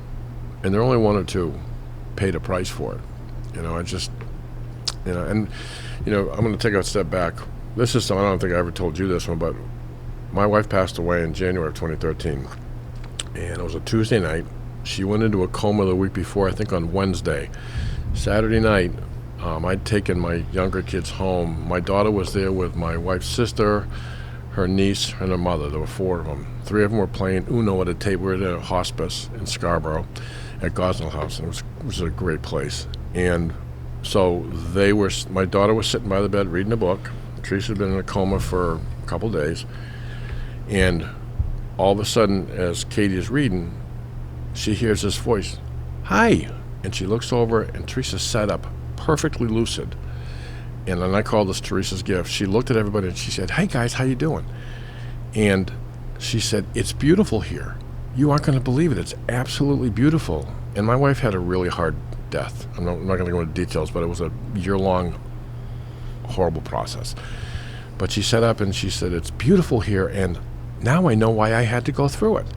and there are only 1 or 2, paid a price for it. I'm going to take a step back. This is something, I don't think I ever told you this one, but my wife passed away in January of 2013, and it was a Tuesday night. She went into a coma the week before, I think on Wednesday. Saturday night, I'd taken my younger kids home. My daughter was there with my wife's sister, her niece, and her mother. There were 4 of them. 3 of them were playing Uno at a table. We were at a hospice in Scarborough at Gosnell House, and it was a great place. And so my daughter was sitting by the bed reading a book. Teresa had been in a coma for a couple days. And all of a sudden, as Katie is reading, she hears this voice, "Hi." And she looks over, and Teresa sat up, perfectly lucid. And then I call this Teresa's gift. She looked at everybody, and she said, "Hey, guys, how you doing?" And she said, "It's beautiful here. You aren't going to believe it. It's absolutely beautiful." And my wife had a really hard death. I'm not going to go into details, but it was a year-long horrible process. But she sat up, and she said, "It's beautiful here, and now I know why I had to go through it."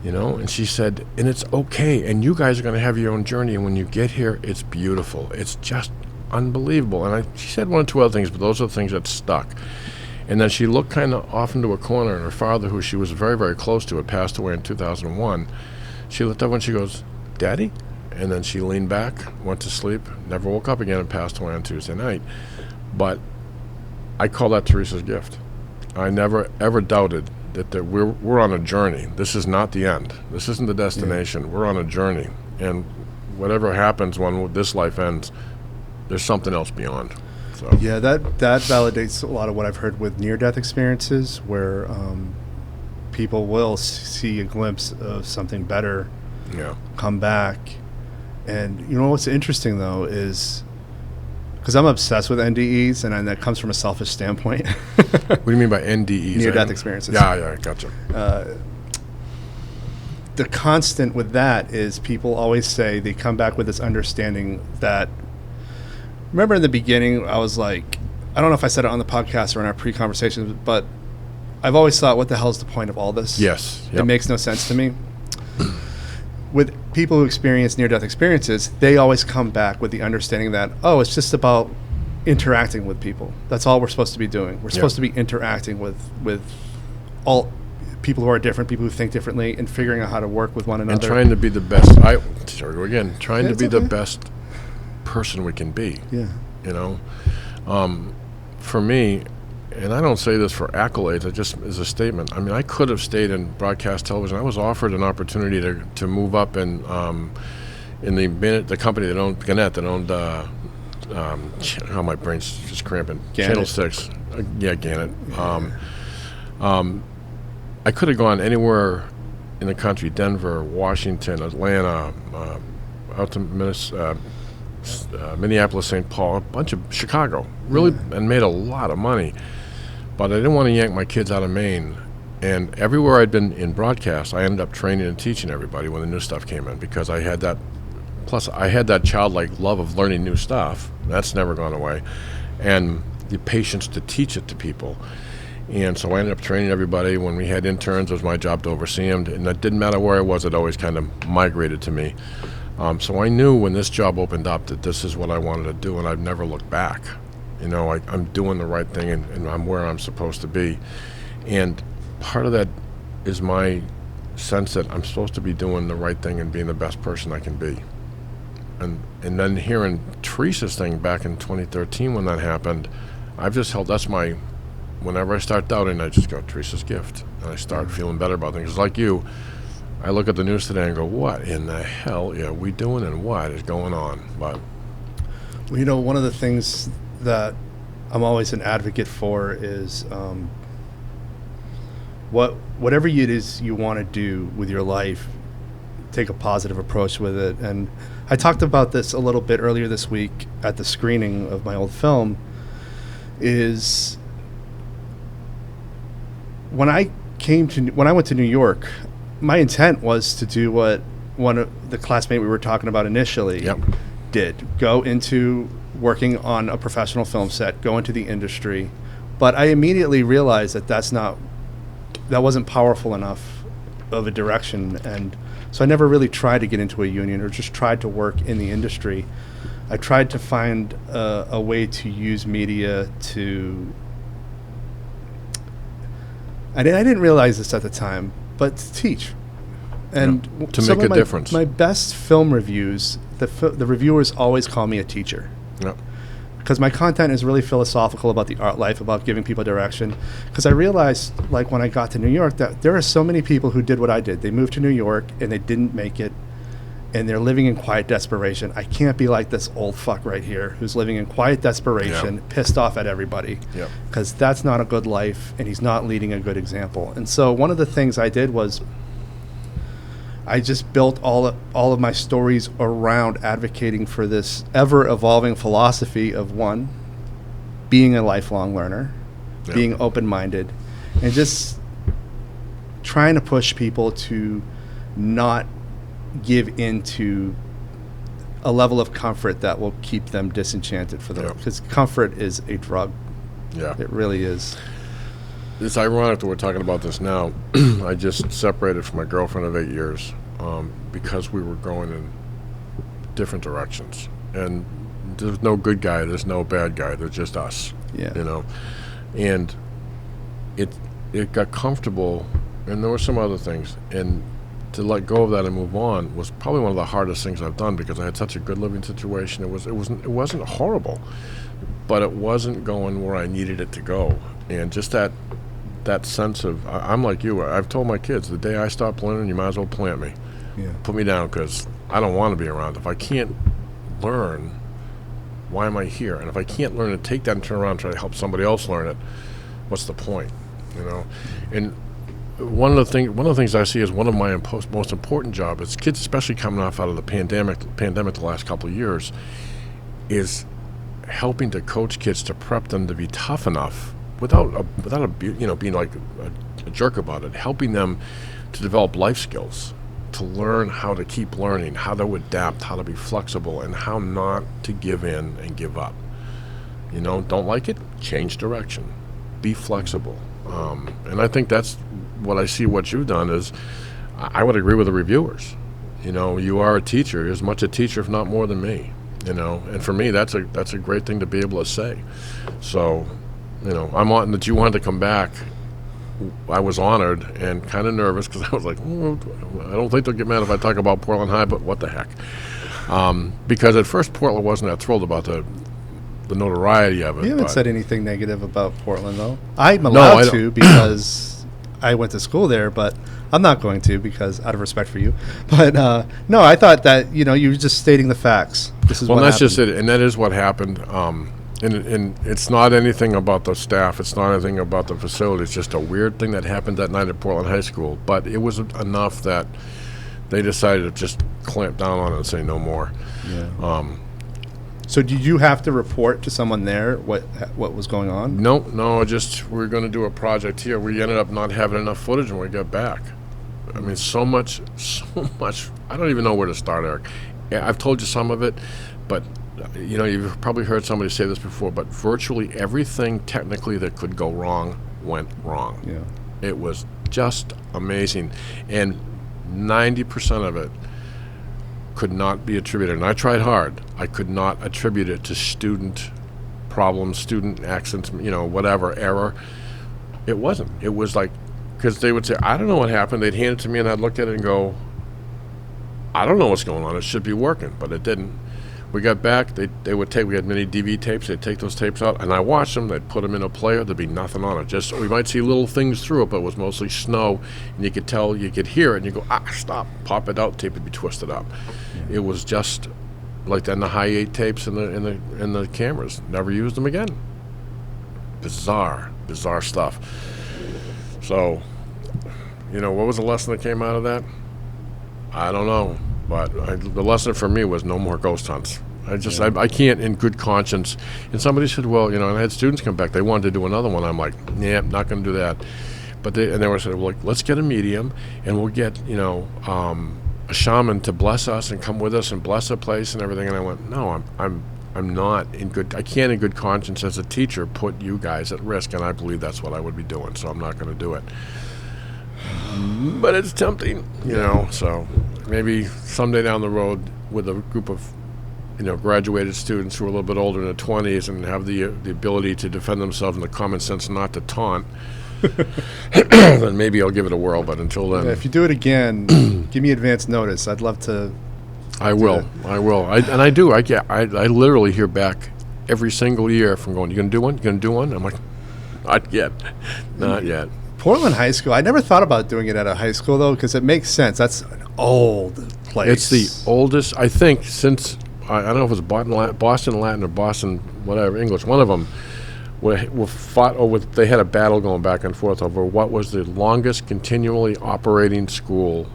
And she said, "And it's okay, and you guys are going to have your own journey, and when you get here, it's beautiful. It's just unbelievable." And she said 1 or 2 other things, but those are the things that stuck. And then she looked kind of off into a corner, and her father, who she was very, very close to, had passed away in 2001. She looked up and she goes, "Daddy?" And then she leaned back, went to sleep, never woke up again, and passed away on Tuesday night. But I call that Teresa's gift. I never, ever doubted that we're on a journey. This is not the end. This isn't the destination. Yeah. We're on a journey. And whatever happens when this life ends, there's something else beyond. So. Yeah, that validates a lot of what I've heard with near-death experiences, where people will see a glimpse of something better, come back. And what's interesting, though, is because I'm obsessed with NDEs, and that comes from a selfish standpoint. What do you mean by NDEs? Near-death experiences. Yeah, gotcha. The constant with that is people always say they come back with this understanding that, remember in the beginning, I was like, I don't know if I said it on the podcast or in our pre-conversations, but I've always thought, what the hell is the point of all this? Yes. Yep. It makes no sense to me. With people who experience near-death experiences, they always come back with the understanding that, it's just about interacting with people. That's all we're supposed to be doing. We're supposed to be interacting with all people who are different, people who think differently, and figuring out how to work with one another. And trying to be the best. Trying to be the best person we can be. Yeah. For me, and I don't say this for accolades, it just is a statement. I mean, I could have stayed in broadcast television. I was offered an opportunity to move up in the company that owned Gannett, that owned my brain's just cramping. Gannett. Channel 6. Gannett. I could have gone anywhere in the country: Denver, Washington, Atlanta, out to Minneapolis, St. Paul, a bunch of Chicago, really, and made a lot of money. But I didn't want to yank my kids out of Maine. And everywhere I'd been in broadcast, I ended up training and teaching everybody when the new stuff came in, because I had that. Plus, I had that childlike love of learning new stuff. That's never gone away. And the patience to teach it to people. And so I ended up training everybody. When we had interns, it was my job to oversee them. And it didn't matter where I was, it always kind of migrated to me. So I knew when this job opened up that this is what I wanted to do, and I've never looked back. I'm doing the right thing, and I'm where I'm supposed to be. And part of that is my sense that I'm supposed to be doing the right thing and being the best person I can be. And then hearing Teresa's thing back in 2013 when that happened, I've just held, whenever I start doubting, I just go, Teresa's gift. And I start feeling better about things. Like you, I look at the news today and go, what in the hell are we doing, and what is going on? But one of the things that I'm always an advocate for is whatever it is you want to do with your life, take a positive approach with it. And I talked about this a little bit earlier this week at the screening of my old film. Is when I went to New York, my intent was to do what one of the classmate we were talking about initially did: go into working on a professional film set, go into the industry. But I immediately realized that wasn't powerful enough of a direction, and so I never really tried to get into a union or just tried to work in the industry. I tried to find a way to use media to... I didn't realize this at the time, but to teach. And to make a difference. My best film reviews, the reviewers always call me a teacher. Yep. Because my content is really philosophical about the art life, about giving people direction. Because I realized, like when I got to New York, that there are so many people who did what I did. They moved to New York and they didn't make it, and they're living in quiet desperation. I can't be like this old fuck right here who's living in quiet desperation, pissed off at everybody. Because that's not a good life, and he's not leading a good example. And so one of the things I did was I just built all of my stories around advocating for this ever-evolving philosophy of, one, being a lifelong learner, being open-minded, and just trying to push people to not give into a level of comfort that will keep them disenchanted for them. Because comfort is a drug. It really is. It's ironic that we're talking about this now. I just separated from my girlfriend of 8 years because we were going in different directions. And there's no good guy, there's no bad guy, there's just us. You know? And it got comfortable, and there were some other things. And to let go of that and move on was probably one of the hardest things I've done, because I had such a good living situation. It wasn't horrible, but it wasn't going where I needed it to go. And just that sense of, I'm like you. I've told my kids, the day I stop learning, you might as well plant me. Put me down, because I don't want to be around. If I can't learn, why am I here? And if I can't learn it, take that and turn around and try to help somebody else learn it, what's the point? You know? And one of the things I see as one of my most important job is kids, especially coming off out of the pandemic the last couple of years, is helping to coach kids to prep them to be tough enough without being like a jerk about it, helping them to develop life skills, to learn how to keep learning, how to adapt, how to be flexible, and how not to give in and give up. You know, don't like it? Change direction. Be flexible. And I think that's what I see what you've done is, I would agree with the reviewers. You know, you are a teacher, as much a teacher, if not more than me. You know, and for me, that's a great thing to be able to say. So, you know, I'm on that you wanted to come back. I was honored and kind of nervous, because I was like, I don't think they'll get mad if I talk about Portland High, but what the heck? Because at first Portland wasn't that thrilled about the notoriety of it. You haven't said anything negative about Portland, though. I'm allowed to, because I went to school there, but I'm not going to, because out of respect for you. But no, I thought that, you know, you were just stating the facts. This is what happened. Just it, and that is what happened. And it's not anything about the staff. It's not anything about the facility. It's just a weird thing that happened that night at Portland High School. But it was enough that they decided to just clamp down on it and say no more. So did you have to report to someone there what was going on? No, we were going to do a project here. We ended up not having enough footage when we got back. I mean, so much. I don't even know where to start, Eric. I've told you some of it, but you know, you've probably heard somebody say this before, but virtually everything technically that could go wrong went wrong. It was just amazing, and 90% of it could not be attributed, and I tried hard, I could not attribute it to student problems, student accidents, you know, whatever, error. It wasn't. It was like, because they would say, I don't know what happened. They'd hand it to me, and I'd look at it and go, I don't know what's going on. It should be working, but it didn't. We got back, they would take, we had many DV tapes, they'd take those tapes out, and I watched them, they'd put them in a player, there'd be nothing on it. Just, we might see little things through it, but it was mostly snow, and you could tell, you could hear it, and you go, stop, pop it out, tape would be twisted up. It was just like that in the high 8 tapes and the cameras. Never used them again. bizarre stuff. So, what was the lesson that came out of that? I don't know, but the lesson for me was no more ghost hunts. I can't in good conscience. And somebody said, well, and I had students come back. They wanted to do another one. I'm like, yeah, not going to do that. But they were saying, well, let's get a medium, and we'll get, a shaman to bless us and come with us and bless the place and everything. And I went, no, I'm not in good. I can't in good conscience as a teacher put you guys at risk, and I believe that's what I would be doing. So I'm not going to do it. But it's tempting, So maybe someday down the road, with a group of graduated students who are a little bit older in their 20s and have the ability to defend themselves and the common sense not to taunt, then maybe I'll give it a whirl. But until then, if you do it again, give me advance notice. I'd love to. I will. I do. I literally hear back every single year from going, "You gonna do one? You gonna do one?" I'm like, not yet. Portland High School. I never thought about doing it at a high school though, because it makes sense. That's an old place. It's the oldest, I think, since I don't know if it was Boston Latin or Boston whatever English. One of them were fought over. They had a battle going back and forth over what was the longest continually operating school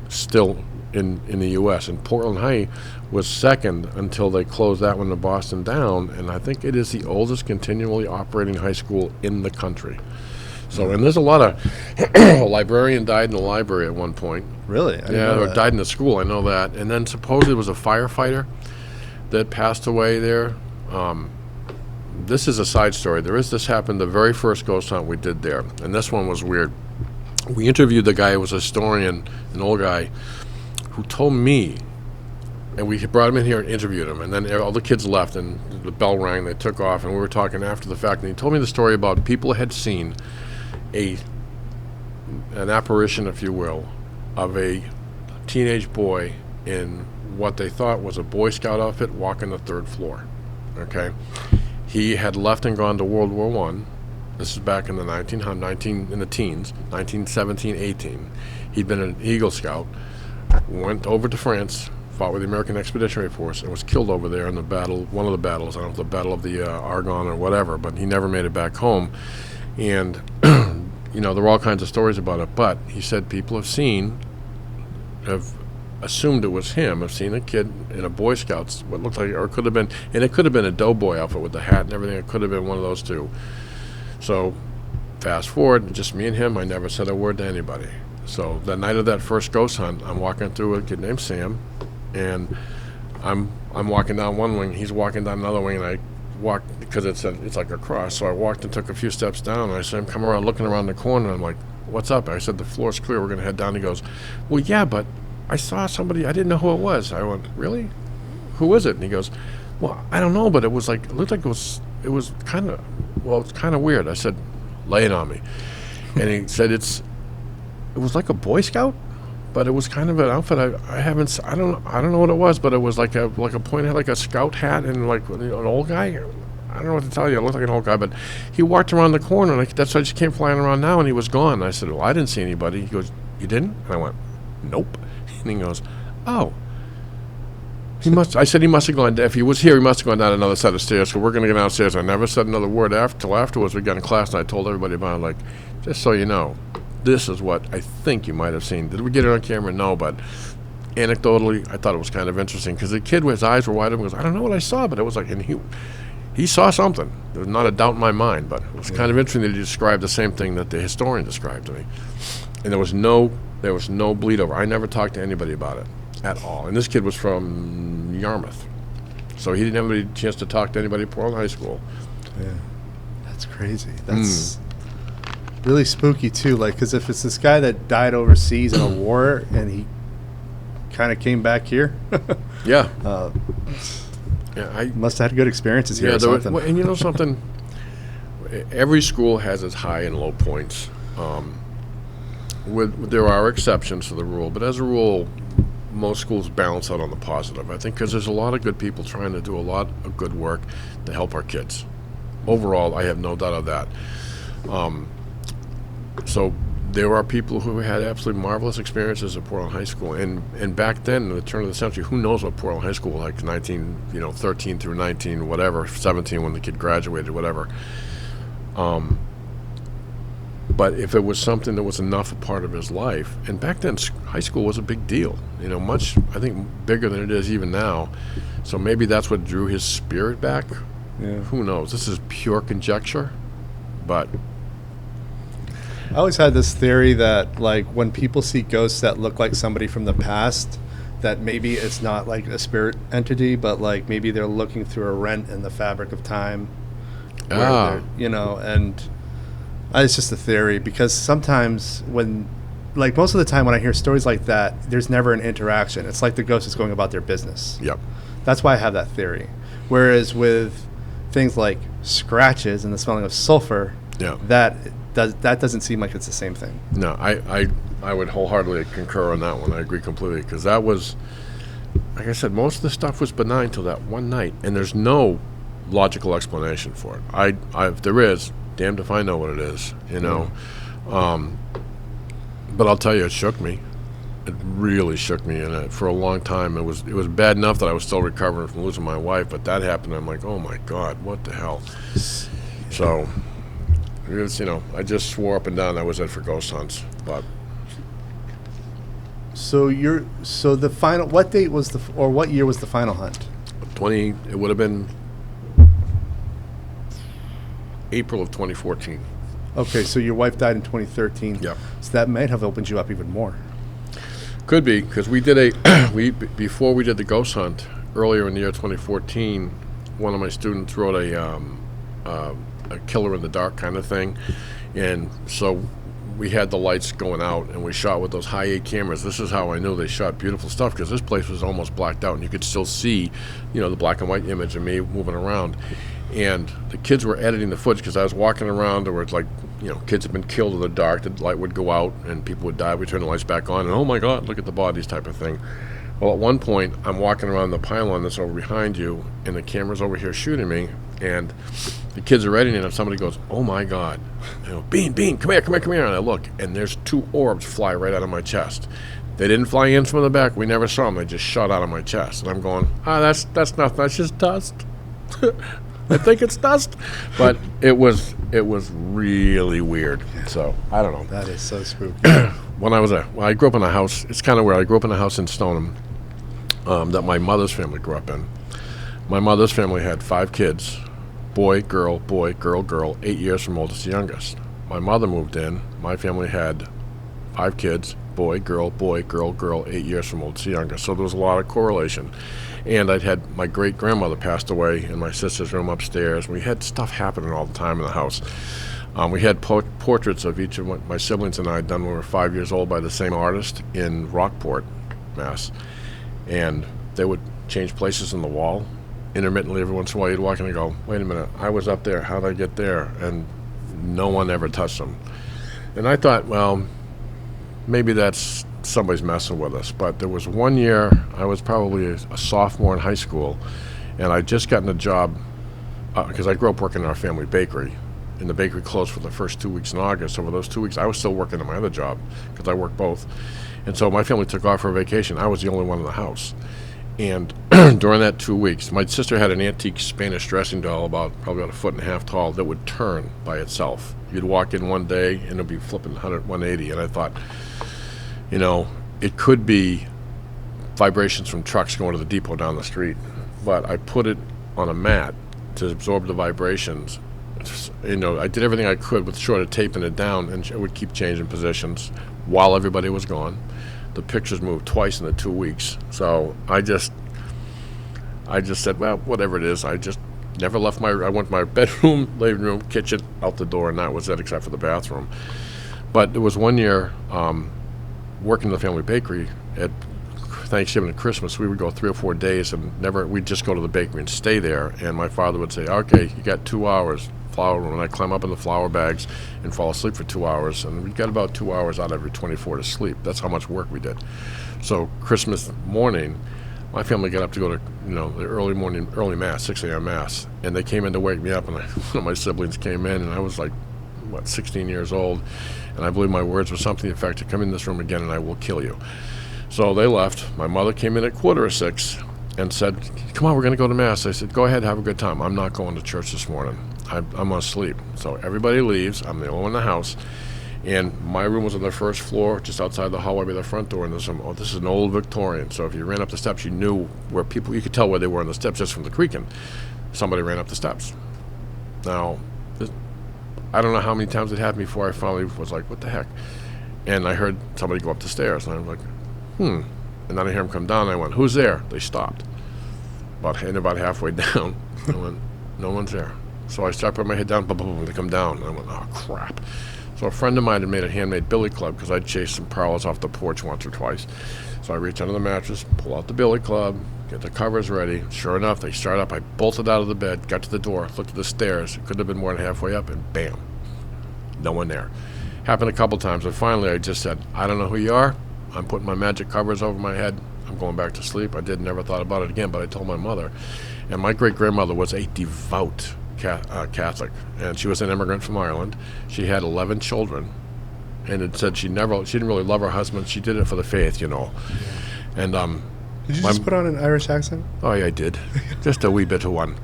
still in the U.S. And Portland High was second until they closed that one in Boston down. And I think it is the oldest continually operating high school in the country. So, and there's a lot of a librarian died in the library at one point. Really? Or died in the school. I know that. And then supposedly there was a firefighter that passed away there. This is a side story. This happened the very first ghost hunt we did there, and this one was weird. We interviewed the guy who was a historian, an old guy, who told me, and we brought him in here and interviewed him, and then all the kids left, and the bell rang, they took off, and we were talking after the fact, and he told me the story about people had seen an apparition, if you will, of a teenage boy in what they thought was a Boy Scout outfit walking the third floor. Okay? He had left and gone to World War I. This is back in the in the teens, 1917, 18. He'd been an Eagle Scout, went over to France, fought with the American Expeditionary Force, and was killed over there in the battle, one of the battles, I don't know if the Battle of the Argonne or whatever, but he never made it back home. And, there were all kinds of stories about it, but he said people have assumed it was him. I've seen a kid in a Boy Scouts, what looked like, or it could have been, and it could have been a doughboy outfit with the hat and everything. It could have been one of those two. So, fast forward, just me and him. I never said a word to anybody. So the night of that first ghost hunt, I'm walking through a kid named Sam, and I'm walking down one wing. He's walking down another wing, and I walked because it's like a cross. So I walked and took a few steps down, and I saw him come around, looking around the corner. And I'm like, "What's up?" I said, "The floor's clear. We're gonna head down." He goes, "Well, yeah, but I saw somebody. I didn't know who it was." I went, "Really? Who was it?" And he goes, "Well, I don't know, but it looked like it was kind of weird." I said, "Lay it on me." And he said it was like a Boy Scout, but it was kind of an outfit I don't know what it was, but it was like a point, had like a scout hat and like an old guy. I don't know what to tell you. It looked like an old guy, but he walked around the corner, and that's why I just came flying around now, and he was gone. I said, "Well, I didn't see anybody." He goes, "You didn't?" And I went, "Nope." And he goes, "Oh." I said he must have gone, if he was here, he must have gone down another set of stairs, so we're going to go downstairs. I never said another word till afterwards we got in class, and I told everybody about it, like, just so you know, this is what I think you might have seen. Did we get it on camera? No, but anecdotally, I thought it was kind of interesting, because the kid, with his eyes were wide open, goes, "I don't know what I saw," but it was like, and he saw something. There was not a doubt in my mind, but it was kind of interesting that he described the same thing that the historian described to me. And there was no bleed over. I never talked to anybody about it at all. And this kid was from Yarmouth, so he didn't have any chance to talk to anybody at Portland High School. Yeah, that's crazy. That's really spooky too. Like, because if it's this guy that died overseas in a war and he kind of came back here, yeah, I must have had good experiences here. Yeah, and you know something, every school has its high and low points. There are exceptions to the rule, but as a rule, most schools balance out on the positive, I think, because there's a lot of good people trying to do a lot of good work to help our kids. Overall, I have no doubt of that. So there are people who had absolutely marvelous experiences at Portland High School, and back then, at the turn of the century, who knows what Portland High School was like, 13 through 19, whatever, 17 when the kid graduated, whatever. But if it was something that was enough a part of his life, and back then high school was a big deal, much, I think, bigger than it is even now. So maybe that's what drew his spirit back. Yeah. Who knows? This is pure conjecture, but I always had this theory that, like, when people see ghosts that look like somebody from the past, that maybe it's not like a spirit entity, but like maybe they're looking through a rent in the fabric of time. And it's just a theory, because sometimes most of the time when I hear stories like that, there's never an interaction. It's like the ghost is going about their business. Yep. That's why I have that theory. Whereas with things like scratches and the smelling of sulfur, that doesn't seem like it's the same thing. No, I would wholeheartedly concur on that one. I agree completely, because that was, like I said, most of the stuff was benign till that one night, and there's no logical explanation for it. If there is, damned if I know what it is, But I'll tell you, it shook me. It really shook me, and for a long time, it was bad enough that I was still recovering from losing my wife. But that happened, I'm like, oh my God, what the hell? So, I just swore up and down I was in for ghost hunts. But so the final, what date was what year was the final hunt? It would have been April of 2014. Okay, so your wife died in 2013. Yep. So that might have opened you up even more. Could be, because we did before we did the ghost hunt earlier in the year 2014. One of my students wrote a killer in the dark kind of thing, and so we had the lights going out, and we shot with those high 8 cameras. This is how I knew they shot beautiful stuff, because this place was almost blacked out, and you could still see, the black and white image of me moving around. And the kids were editing the footage, because I was walking around. There were kids had been killed in the dark. The light would go out and people would die. We turn the lights back on, and oh my God, look at the bodies, type of thing. Well, at one point, I'm walking around the pylon that's over behind you, and the camera's over here shooting me, and the kids are editing, and somebody goes, oh my God, Beane, come here. And I look, and there's 2 orbs fly right out of my chest. They didn't fly in from the back. We never saw them. They just shot out of my chest. And I'm going, that's nothing. That's just dust. I think it's dust, but it was really weird. So I don't know. That is so spooky. I grew up in a house. It's kind of weird. I grew up in a house in Stoneham that my mother's family grew up in. My mother's family had 5 kids: boy, girl, 8 years from oldest to youngest. My mother moved in. My family had 5 kids: boy, girl, 8 years from oldest to youngest. So there was a lot of correlation. And I'd had my great-grandmother passed away in my sister's room upstairs. We had stuff happening all the time in the house. We had portraits of each of my siblings and I done when we were 5 years old by the same artist in Rockport, Mass. And they would change places on the wall. Intermittently, every once in a while, you'd walk in and go, wait a minute, I was up there. How did I get there? And no one ever touched them. And I thought, well, maybe that's somebody's messing with us. But there was one year, I was probably a sophomore in high school, and I'd just gotten a job, because I grew up working in our family bakery, and the bakery closed for the first 2 weeks in August. So for those 2 weeks, I was still working at my other job, because I worked both. And so my family took off for a vacation. I was the only one in the house. And during that 2 weeks, my sister had an antique Spanish dressing doll probably about 1.5 feet tall that would turn by itself. You'd walk in one day, and it'd be flipping 180, and I thought, it could be vibrations from trucks going to the depot down the street. But I put it on a mat to absorb the vibrations. I did everything I could with short of taping it down, and it would keep changing positions while everybody was gone. The pictures moved twice in the 2 weeks. So I just said, well, whatever it is. I just never left I went to my bedroom, living room, kitchen, out the door, and that was it, except for the bathroom. But there was one year, working in the family bakery at Thanksgiving and Christmas, we would go 3 or 4 days, and we'd just go to the bakery and stay there. And my father would say, okay, you got 2 hours, flour room. And I'd climb up in the flour bags and fall asleep for 2 hours. And we got about 2 hours out of every 24 to sleep. That's how much work we did. So Christmas morning, my family got up to go to, the early mass, 6 a.m. mass. And they came in to wake me up, and one of my siblings came in, and I was like, 16 years old. And I believe my words were something to the effect to come in this room again and I will kill you. So they left. My mother came in at 5:45, and said, come on, we're going to go to Mass. I said, go ahead, have a good time. I'm not going to church this morning. I'm going to sleep. So everybody leaves. I'm the only one in the house. And my room was on the first floor, just outside the hallway by the front door. And this is an old Victorian. So if you ran up the steps, you knew where people, you could tell where they were on the steps just from the creaking. Somebody ran up the steps. Now, I don't know how many times it happened before I finally was like, what the heck? And I heard somebody go up the stairs. And I was like, And then I hear them come down. And I went, who's there? They stopped. About halfway down, I went, no one's there. So I started putting my head down, boom, boom, boom, they come down. And I went, oh, crap. So a friend of mine had made a handmade billy club because I'd chased some prowlers off the porch once or twice. So I reached under the mattress, pull out the billy club, get the covers ready. Sure enough, they start up. I bolted out of the bed, got to the door, looked at the stairs. It couldn't have been more than halfway up, and bam, no one there. Happened a couple times, and finally I just said, I don't know who you are. I'm putting my magic covers over my head. I'm going back to sleep. I never thought about it again, but I told my mother. And my great-grandmother was a devout Catholic, and she was an immigrant from Ireland. She had 11 children, and it said she didn't really love her husband. She did it for the faith, Yeah. And did you just put on an Irish accent? Oh, yeah, I did, just a wee bit of one.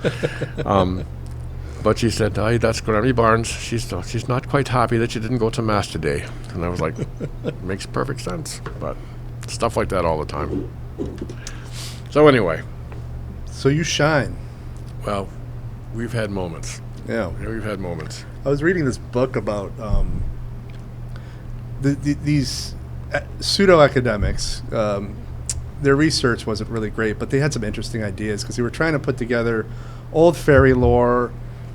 But she said, "Aye, that's Granny Barnes. She's not quite happy that she didn't go to Mass today." And I was like, "Makes perfect sense." But stuff like that all the time. So anyway. So you shine. Well, we've had moments. Yeah, we've had moments. I was reading this book about these pseudo-academics. Their research wasn't really great, but they had some interesting ideas because they were trying to put together old fairy lore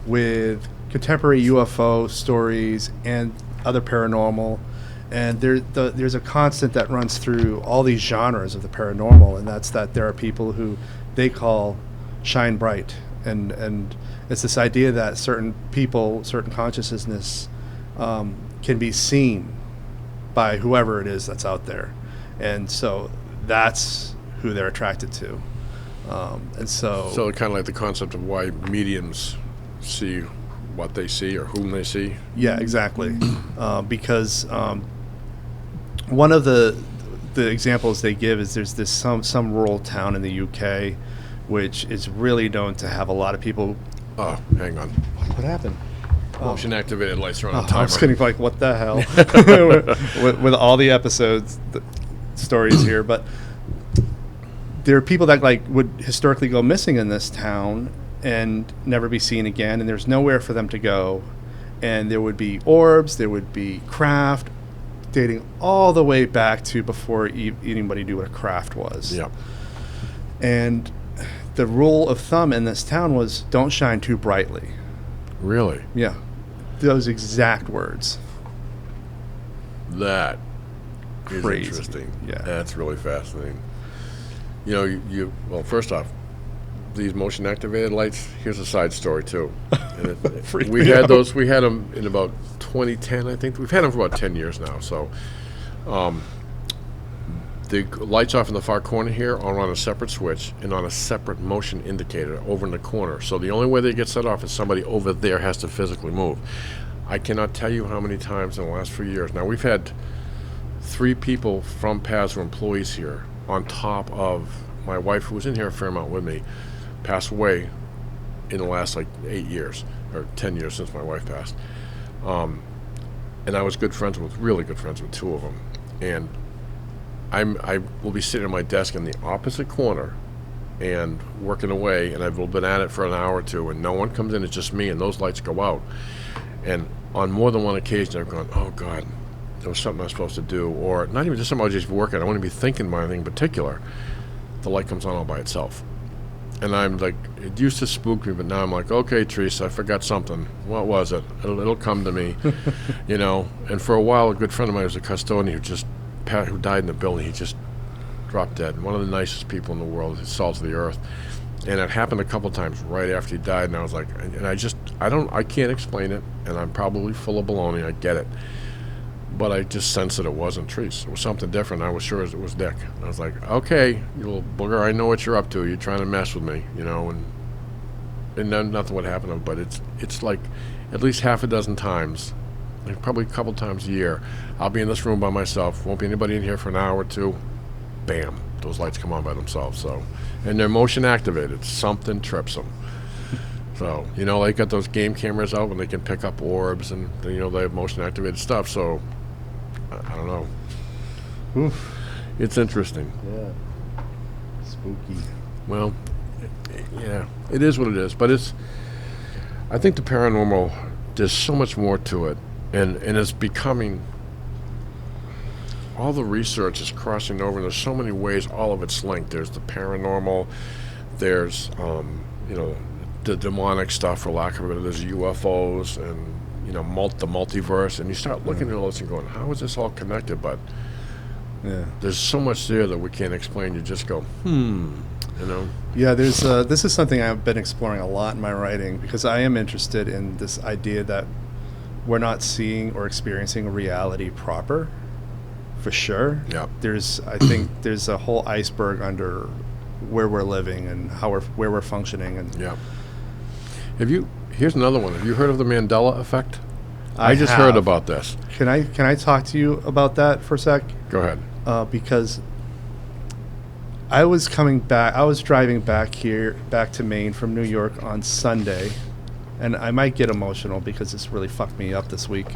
with contemporary UFO stories and other paranormal. And there's a constant that runs through all these genres of the paranormal, and that's that there are people who they call shine bright. And it's this idea that certain people, certain consciousness can be seen by whoever it is that's out there. And so that's who they're attracted to. And so kind of like the concept of why mediums see what they see or whom they see. Yeah, exactly. Because one of the examples they give is there's this some rural town in the UK which is really known to have a lot of people. Oh, hang on. What happened? Motion activated lights are on a timer. I was getting like, what the hell? with all the episodes, the stories here, but there are people that like would historically go missing in this town and never be seen again, and there's nowhere for them to go. And there would be orbs, there would be craft, dating all the way back to before anybody knew what a craft was. Yep. And the rule of thumb in this town was don't shine too brightly. Really? Yeah. Those exact words. That is Crazy. Interesting. Yeah. That's really fascinating. Well, first off, these motion activated lights, here's a side story too. And we had them in about 2010, I think. We've had them for about 10 years now. So the lights off in the far corner here are on a separate switch and on a separate motion indicator over in the corner. So the only way they get set off is somebody over there has to physically move. I cannot tell you how many times in the last few years. Now, we've had 3 people from PAS who are employees here, on top of my wife, who was in here a fair amount with me, passed away in the last 8 years, or 10 years since my wife passed. And I was really good friends with 2 of them. And I will be sitting at my desk in the opposite corner and working away, and I've been at it for an hour or 2, and no one comes in. It's just me, and those lights go out. And on more than one occasion, I've gone, oh, God, there was something I was supposed to do. Or not even just something I was just working. I wouldn't be thinking about anything in particular. The light comes on all by itself. And I'm like, it used to spook me, but now I'm like, okay, Teresa, I forgot something. What was it? It'll come to me, And for a while, a good friend of mine was a custodian who died in the building. He just dropped dead. One of the nicest people in the world. He's salt of the earth. And it happened a couple times right after he died, and I was like, I can't explain it, and I'm probably full of baloney. I get it. But I just sensed that it wasn't Teresa. It was something different. I was sure it was Dick. I was like, okay, you little booger, I know what you're up to. You're trying to mess with me, and then nothing would happen. But it's like at least half a dozen times, probably a couple times a year, I'll be in this room by myself. Won't be anybody in here for an hour or 2. Bam, those lights come on by themselves. So, and they're motion activated. Something trips them. So, you know, they got those game cameras out when they can pick up orbs, and you know, they have motion activated stuff. So, I don't know. Oof. It's interesting. Yeah. Spooky. Well, yeah, it is what it is. But I think the paranormal, there's so much more to it, and it's becoming. All the research is crossing over, and there's so many ways all of it's linked. There's the paranormal, there's you know, the demonic stuff, for lack of it. There's UFOs, and you know, the multiverse, and you start looking at all this and going, how is this all connected? But there's so much there that we can't explain. You just go, you know. Yeah, there's this is something I've been exploring a lot in my writing, because I am interested in this idea that we're not seeing or experiencing reality proper. For sure. Yeah. I think there's a whole iceberg under where we're living and where we're functioning. And yeah. Here's another one. Have you heard of the Mandela effect? I just heard about this. Can I talk to you about that for a sec? Go ahead. Because I was driving back to Maine from New York on Sunday, and I might get emotional because this really fucked me up this week.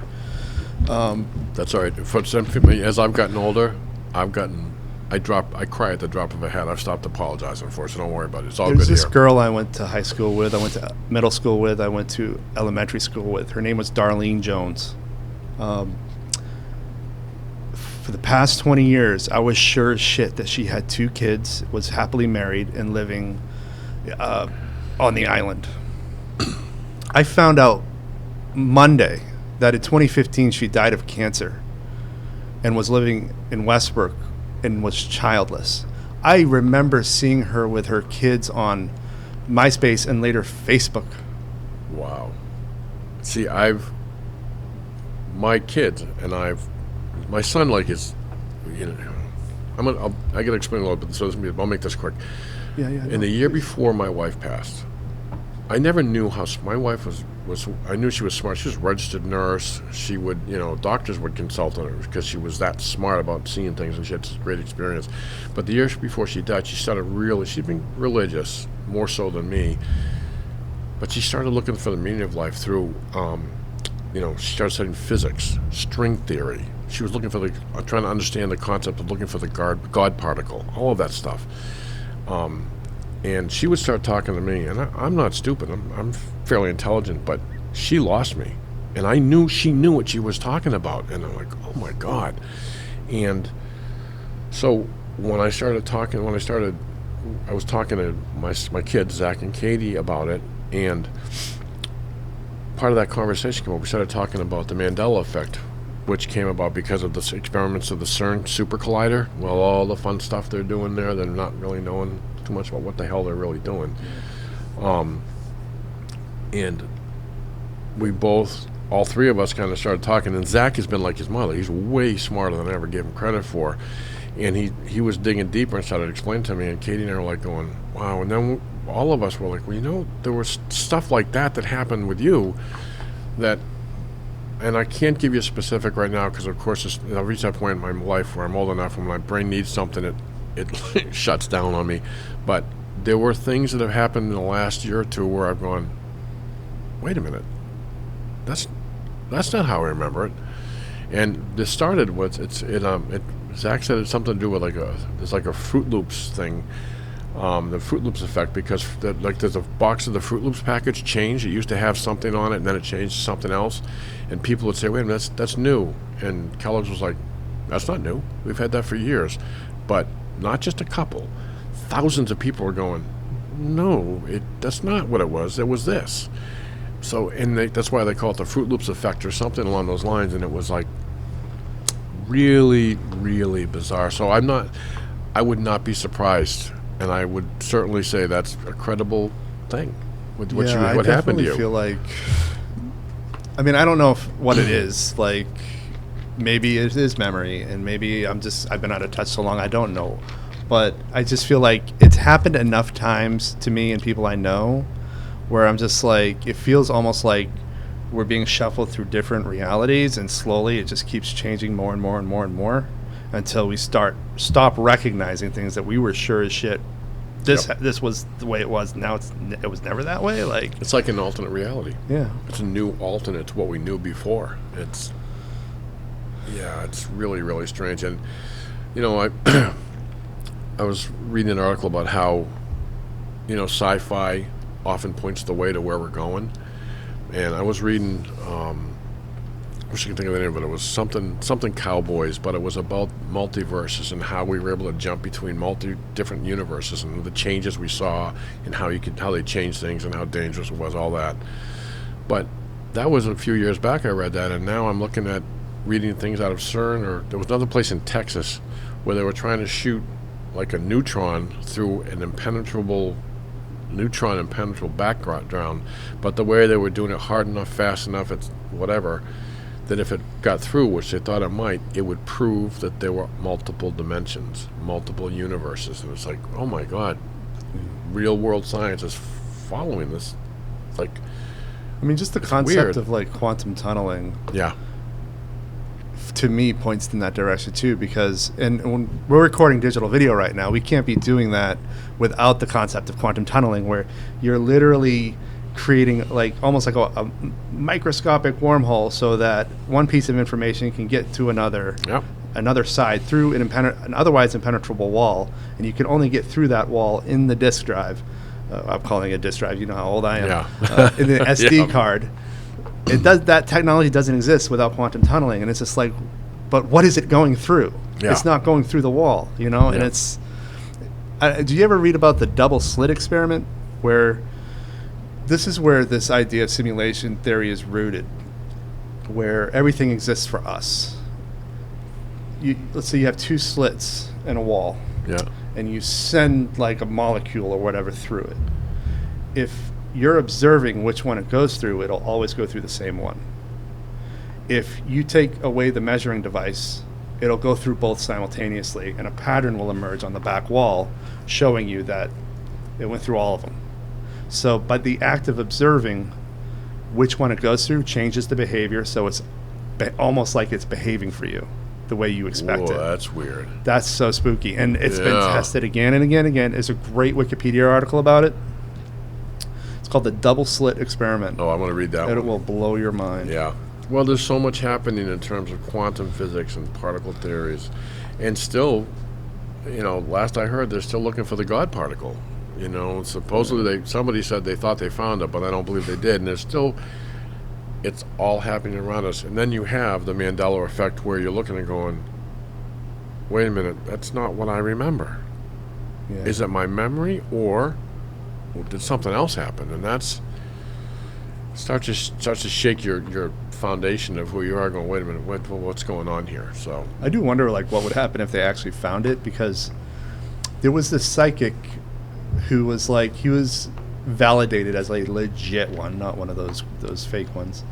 That's all right. For some people, as I've gotten older, I cry at the drop of a hat. I've stopped apologizing for it, so don't worry about it. It's all good here. There's this girl I went to high school with, I went to middle school with, I went to elementary school with. Her name was Darlene Jones. For the past 20 years, I was sure as shit that she had 2 kids, was happily married, and living on the island. I found out Monday that in 2015 she died of cancer and was living in Westbrook and was childless. I remember seeing her with her kids on MySpace and later Facebook. Wow. See, my kids and my son, like, is, you know, I gotta explain a little bit, so I'll make this quick. Yeah. In the year before my wife passed, I never knew how my wife was. I knew she was smart. She was a registered nurse. She would, you know, doctors would consult on her because she was that smart about seeing things, and she had such great experience. But the years before she died, she'd been religious, more so than me. But she started looking for the meaning of life through, you know, she started studying physics, string theory. She was looking for trying to understand the concept of looking for the God particle, all of that stuff. And she would start talking to me, and I'm not stupid. I'm fairly intelligent, but she lost me. And I knew she knew what she was talking about. And I'm like, oh, my God. And so when I was talking to my kids, Zach and Katie, about it. And part of that conversation came up. We started talking about the Mandela effect, which came about because of the experiments of the CERN super collider. Well, all the fun stuff they're doing there, they're not really knowing too much about what the hell they're really doing. And we all 3 of us kind of started talking, and Zach has been like his mother. He's way smarter than I ever gave him credit for. And he was digging deeper and started explaining to me, and Katie and I were like going, wow. And then all of us were like, well, you know, there was stuff like that happened with you that, and I can't give you a specific right now because, of course, I've reached that point in my life where I'm old enough when my brain needs something, it shuts down on me. But there were things that have happened in the last year or 2 where I've gone, wait a minute, that's not how I remember it. And this started with Zach said it's something to do with there's like a Fruit Loops thing, the Fruit Loops effect, because there's a box of the Fruit Loops package changed. It used to have something on it, and then it changed to something else. And people would say, wait a minute, that's new. And Kellogg's was like, that's not new. We've had that for years. But not just a couple. Thousands of people were going, no, that's not what it was. It was this. So, and that's why they call it the Fruit Loops effect or something along those lines. And it was like really, really bizarre. So I would not be surprised, and I would certainly say that's a credible thing with what happened to you. I feel like, I mean, I don't know what it is. Like, maybe it is memory, and maybe I've been out of touch so long, I don't know. But I just feel like it's happened enough times to me and people I know where I'm just like, it feels almost like we're being shuffled through different realities, and slowly it just keeps changing more and more and more and more. until we stop recognizing things that we were sure as shit. This was the way it was. Now it was never that way. Like it's like an alternate reality. Yeah, it's a new alternate to what we knew before. It's really, really strange. And I was reading an article about how sci-fi often points the way to where we're going. And I was reading, I wish I could think of the name, but it was something cowboys, but it was about multiverses and how we were able to jump between different universes and the changes we saw and how they changed things and how dangerous it was, all that. But that was a few years back I read that, and now I'm looking at reading things out of CERN, or there was another place in Texas where they were trying to shoot like a neutron through an impenetrable background, but the way they were doing it hard enough, fast enough, it's whatever, that if it got through, which they thought it might, it would prove that there were multiple dimensions, multiple universes. And it's like, oh my God, real world science is following this. It's like, I mean, just the concept weird. Of like quantum tunneling. Yeah. To me, points in that direction too, because when we're recording digital video right now, we can't be doing that without the concept of quantum tunneling, where you're literally creating like almost like a microscopic wormhole, so that one piece of information can get to another side through an otherwise impenetrable wall, and you can only get through that wall in the disk drive. I'm calling it a disk drive. You know how old I am. Yeah. In the SD card. That technology doesn't exist without quantum tunneling, and it's just like, but what is it going through? Yeah. It's not going through the wall, and it's. Do you ever read about the double slit experiment, where this is where this idea of simulation theory is rooted, where everything exists for us. Let's say you have two slits in a wall, and you send like a molecule or whatever through it. If you're observing which one it goes through, it'll always go through the same one. If you take away the measuring device, it'll go through both simultaneously, and a pattern will emerge on the back wall showing you that it went through all of them. So by the act of observing which one it goes through changes the behavior, so it's almost like it's behaving for you the way you expect it. That's weird. That's so spooky. And it's been tested again and again and again. There's a great Wikipedia article about it. It's called the double slit experiment. Oh, I want to read that one. It will blow your mind. Yeah. Well, there's so much happening in terms of quantum physics and particle theories. And still, last I heard, they're still looking for the God particle. Supposedly somebody said they thought they found it, but I don't believe they did. And it's all happening around us. And then you have the Mandela effect, where you're looking and going, wait a minute, that's not what I remember. Yeah. Is it my memory, or did something else happen? And that's starts to shake your foundation of who you are, going, wait a minute, what's going on here? So I do wonder like what would happen if they actually found it, because there was this psychic who was like, he was validated as a legit one, not one of those fake ones.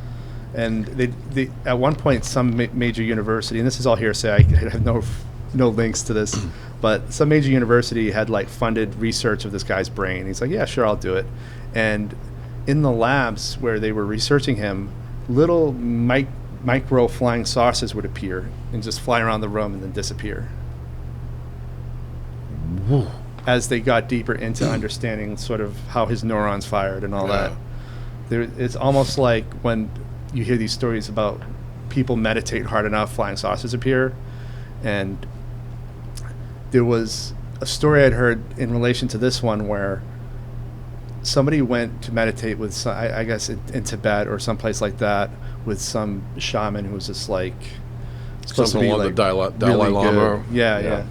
And they at one point, some major university, and this is all hearsay, I have no links to this, but some major university had like funded research of this guy's brain. He's like, yeah, sure, I'll do it. And in the labs where they were researching him, little micro flying saucers would appear and just fly around the room and then disappear. Whoa. As they got deeper into understanding sort of how his neurons fired and all that. It's almost like when you hear these stories about people meditate hard enough, flying saucers appear. And there was a story I'd heard in relation to this one where somebody went to meditate with, I guess in Tibet or someplace like that, with some shaman who was just like supposed something to be like like the Dalai Lama. Yeah.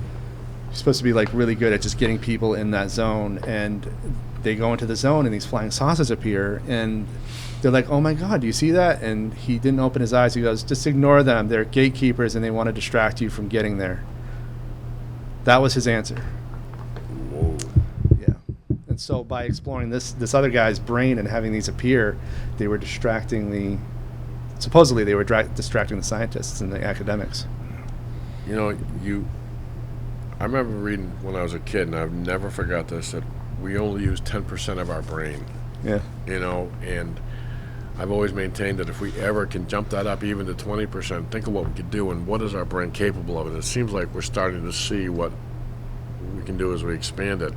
He's supposed to be like really good at just getting people in that zone, and they go into the zone and these flying saucers appear, and they're like, oh my God, do you see that? And he didn't open his eyes. He goes, just ignore them. They're gatekeepers and they want to distract you from getting there. That was his answer. Whoa. Yeah. And so by exploring this other guy's brain and having these appear, they were distracting supposedly they were distracting the scientists and the academics. I remember reading when I was a kid, and I've never forgot this, that we only use 10% of our brain. Yeah. And I've always maintained that if we ever can jump that up even to 20%, think of what we could do and what is our brain capable of. And it seems like we're starting to see what we can do as we expand it.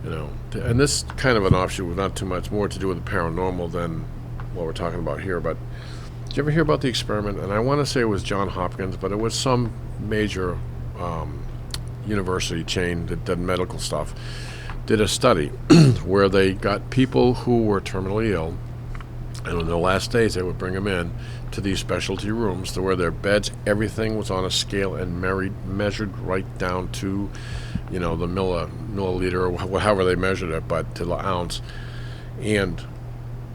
And this kind of an offshoot with not too much more to do with the paranormal than what we're talking about here. But did you ever hear about the experiment? And I want to say it was Johns Hopkins, but it was some major university chain that did medical stuff, did a study where they got people who were terminally ill, and on their last days they would bring them in to these specialty rooms to where their beds, everything was on a scale and measured right down to, the milliliter or however they measured it, but to the ounce. And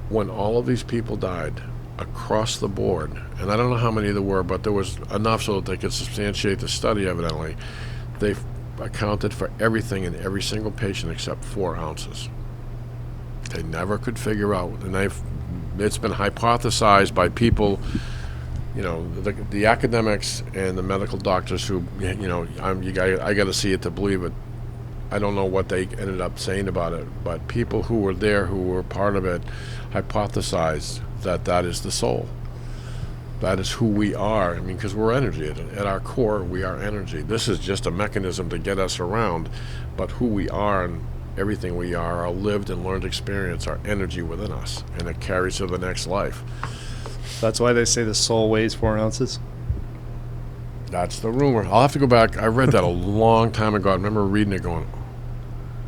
when all of these people died across the board, and I don't know how many there were, but there was enough so that they could substantiate the study evidently, they accounted for everything in every single patient except 4 ounces. They never could figure out, and it's been hypothesized by people, the academics and the medical doctors who, I got to see it to believe it. I don't know what they ended up saying about it, but people who were there, who were part of it, hypothesized that is the soul. That is who we are. I mean, because we're energy. At our core, we are energy. This is just a mechanism to get us around, but who we are and everything we are, our lived and learned experience, our energy within us, and it carries to the next life. That's why they say the soul weighs 4 ounces? That's the rumor. I'll have to go back. I read that a long time ago. I remember reading it going,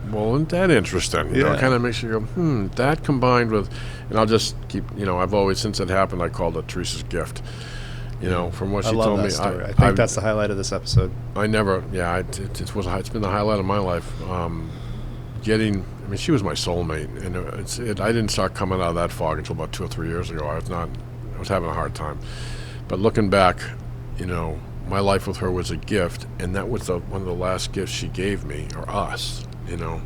well, isn't that interesting? It kind of makes you go, that combined with, and I'll just keep, I've always, since it happened, I called it Teresa's gift. From what she told me. Story. I think that's the highlight of this episode. It's been the highlight of my life. She was my soulmate, and I didn't start coming out of that fog until about 2 or 3 years ago. I was having a hard time. But looking back, my life with her was a gift, and that was one of the last gifts she gave me, or us,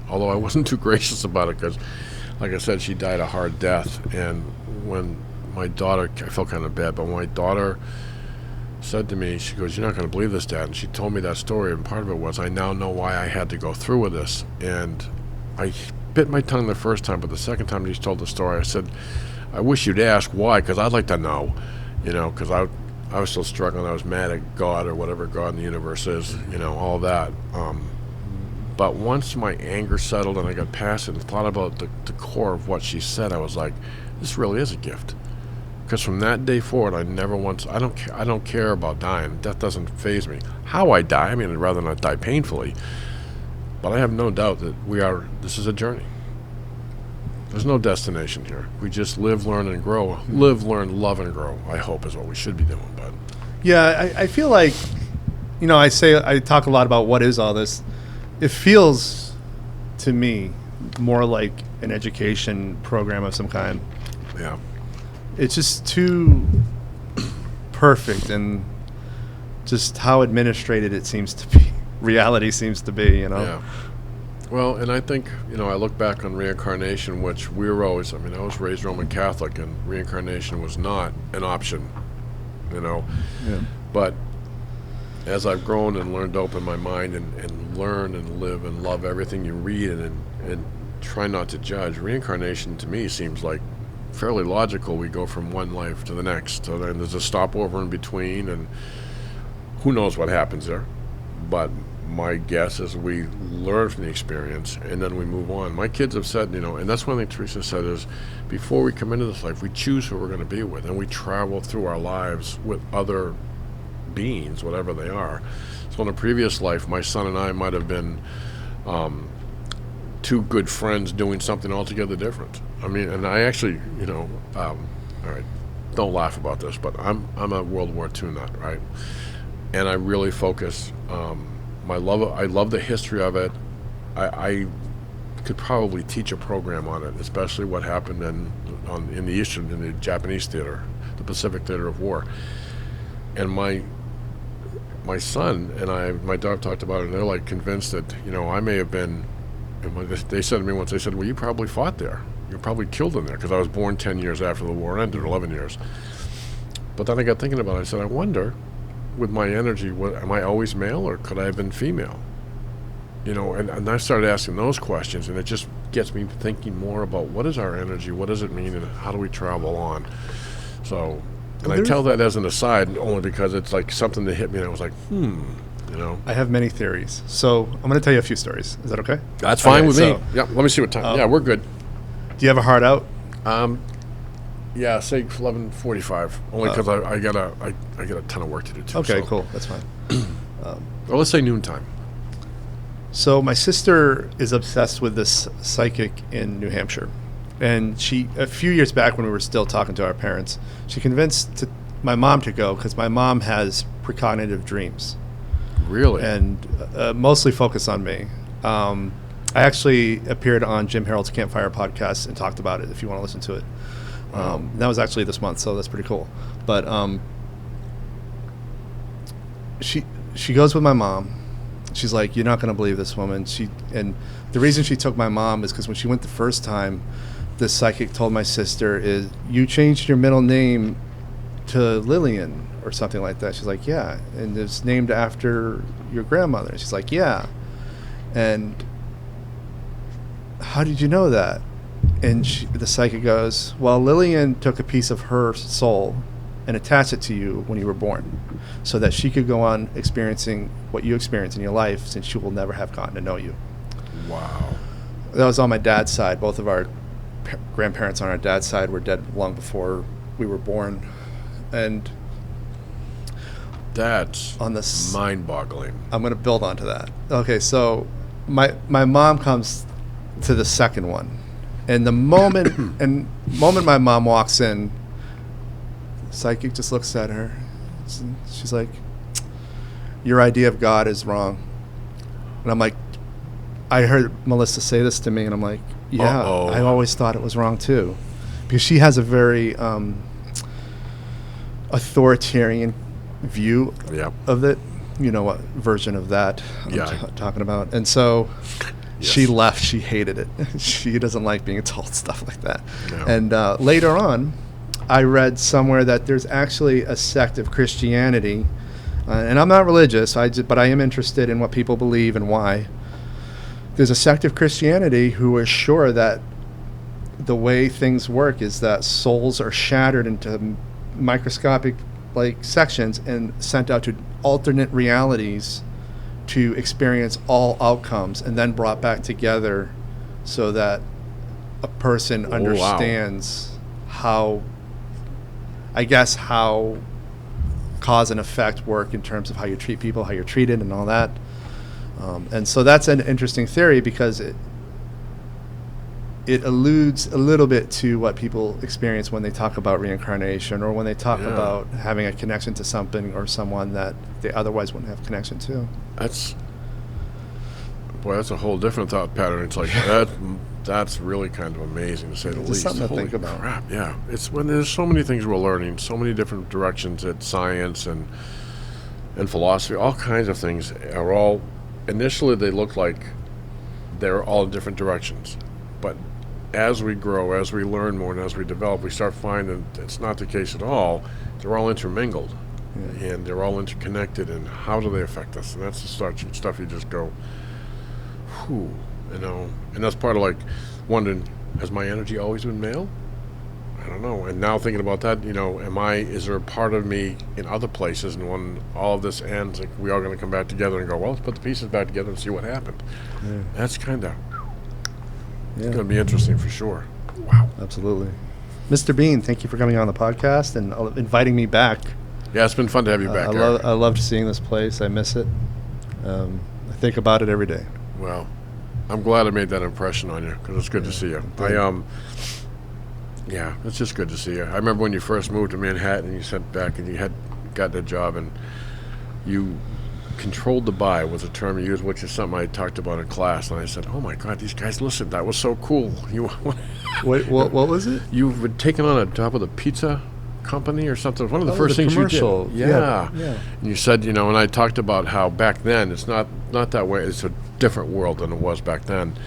although I wasn't too gracious about it because, like I said, she died a hard death. And when my daughter, I felt kind of bad, but when my daughter said to me, she goes, "You're not going to believe this, Dad," and she told me that story, and part of it was, I now know why I had to go through with this. And I bit my tongue the first time, but the second time she told the story, I said, I wish you'd ask why, because I'd like to know, because I was still struggling. I was mad at God or whatever God in the universe is, all that. But once my anger settled and I got past it and thought about the core of what she said, I was like, this really is a gift. Because from that day forward, I don't care about dying. Death doesn't faze me. How I die, I'd rather not die painfully. But I have no doubt that this is a journey. There's no destination here. We just live, learn, and grow. Live, learn, love, and grow, I hope, is what we should be doing. But yeah, I feel like, I talk a lot about what is all this. It feels to me more like an education program of some kind. Yeah. It's just too perfect, and just how administrated it seems to be. Reality seems to be, Yeah. Well, and I think, I look back on reincarnation, which we were always, I was raised Roman Catholic, and reincarnation was not an option, Yeah. But as I've grown and learned to open my mind and learn and live and love everything you read and try not to judge, reincarnation to me seems like fairly logical. We go from one life to the next, so then there's a stopover in between, and who knows what happens there. But my guess is we learn from the experience and then we move on. My kids have said, and that's one thing Teresa said is, before we come into this life, we choose who we're going to be with, and we travel through our lives with other beings, whatever they are. So in a previous life, my son and I might have been two good friends doing something altogether different. And I actually, all right, don't laugh about this, but I'm a World War II nut, right? And I really focus. I love the history of it. I could probably teach a program on it, especially what happened in the Japanese theater, the Pacific theater of war. And my son and my daughter talked about it, and they're like convinced that I may have been. And when they said to me once, they said, "Well, you probably fought there. You were probably killed in there," because I was born 10 years after the war ended, 11 years. But then I got thinking about it. I said, I wonder, with my energy, am I always male, or could I have been female? And I started asking those questions, and it just gets me thinking more about what is our energy, what does it mean, and how do we travel on. So, and I tell that as an aside only because it's like something that hit me and I was like, I have many theories. So I'm going to tell you a few stories. Is that okay? That's fine with me. So, Yeah, let me see what time. Yeah, we're good. Do you have a heart out? Yeah, say 11:45. Only because I got a ton of work to do too. Okay, so. cool. That's fine. Well, let's say noontime. So my sister is obsessed with this psychic in New Hampshire. And a few years back when we were still talking to our parents, she convinced my mom to go because my mom has precognitive dreams. Really? And mostly focused on me. I actually appeared on Jim Harold's Campfire podcast and talked about it if you want to listen to it. That was actually this month, so that's pretty cool. But she goes with my mom. She's like, you're not going to believe this woman. And the reason she took my mom is because when she went the first time, the psychic told my sister is, you changed your middle name to Lillian or something like that. She's like, yeah. And it's named after your grandmother. And she's like, yeah. And how did you know that? And the psychic goes, well, Lillian took a piece of her soul and attached it to you when you were born so that she could go on experiencing what you experienced in your life since she will never have gotten to know you. Wow. That was on my dad's side. Both of our grandparents on our dad's side were dead long before we were born. And that's on this mind-boggling. I'm going to build onto that. Okay, so my mom comes to the second one. And the moment my mom walks in, the psychic just looks at her. She's like, your idea of God is wrong. And I'm like, I heard Melissa say this to me, and I'm like, yeah, I always thought it was wrong too. Because she has a very authoritarian view of it. You know what version of that I'm talking about. And so she left. She hated it. She doesn't like being told stuff like that. No. And later on, I read somewhere that there's actually a sect of Christianity, and I'm not religious, but I am interested in what people believe and why. There's a sect of Christianity who is sure that the way things work is that souls are shattered into microscopic sections and sent out to alternate realities to experience all outcomes and then brought back together so that a person understands how cause and effect work in terms of how you treat people, how you're treated, and all that. And so that's an interesting theory because it alludes a little bit to what people experience when they talk about reincarnation or when they talk about having a connection to something or someone that they otherwise wouldn't have connection to. That's a whole different thought pattern. It's like that's really kind of amazing to say the least. Something Holy to think about. Crap, yeah. It's when there's so many things we're learning, so many different directions that science and philosophy, all kinds of things are all. Initially, they look like they're all in different directions, but as we grow, as we learn more, and as we develop, we start finding it's not the case at all. They're all intermingled, and they're all interconnected, and how do they affect us? And that's the stuff you just go, whew, and that's part of wondering, has my energy always been male? I don't know. And now thinking about that, is there a part of me in other places, and when all of this ends, we are going to come back together and go, well, let's put the pieces back together and see what happened. Yeah. That's kind of going to be interesting for sure. Wow. Absolutely. Mr. Beane, thank you for coming on the podcast and inviting me back. Yeah, it's been fun to have you back. I loved seeing this place. I miss it. I think about it every day. Well, I'm glad I made that impression on you because it's good to see you. Yeah, it's just good to see you. I remember when you first moved to Manhattan, you sent back and you had gotten a job and you controlled the buy was a term you used, which is something I talked about in class. And I said, oh my God, these guys listened. That was so cool. Wait, what was it? You were taken on a job with a pizza company or something. One of the first things commercial. You did. Yeah. And you said, and I talked about how back then it's not that way. It's a different world than it was back then.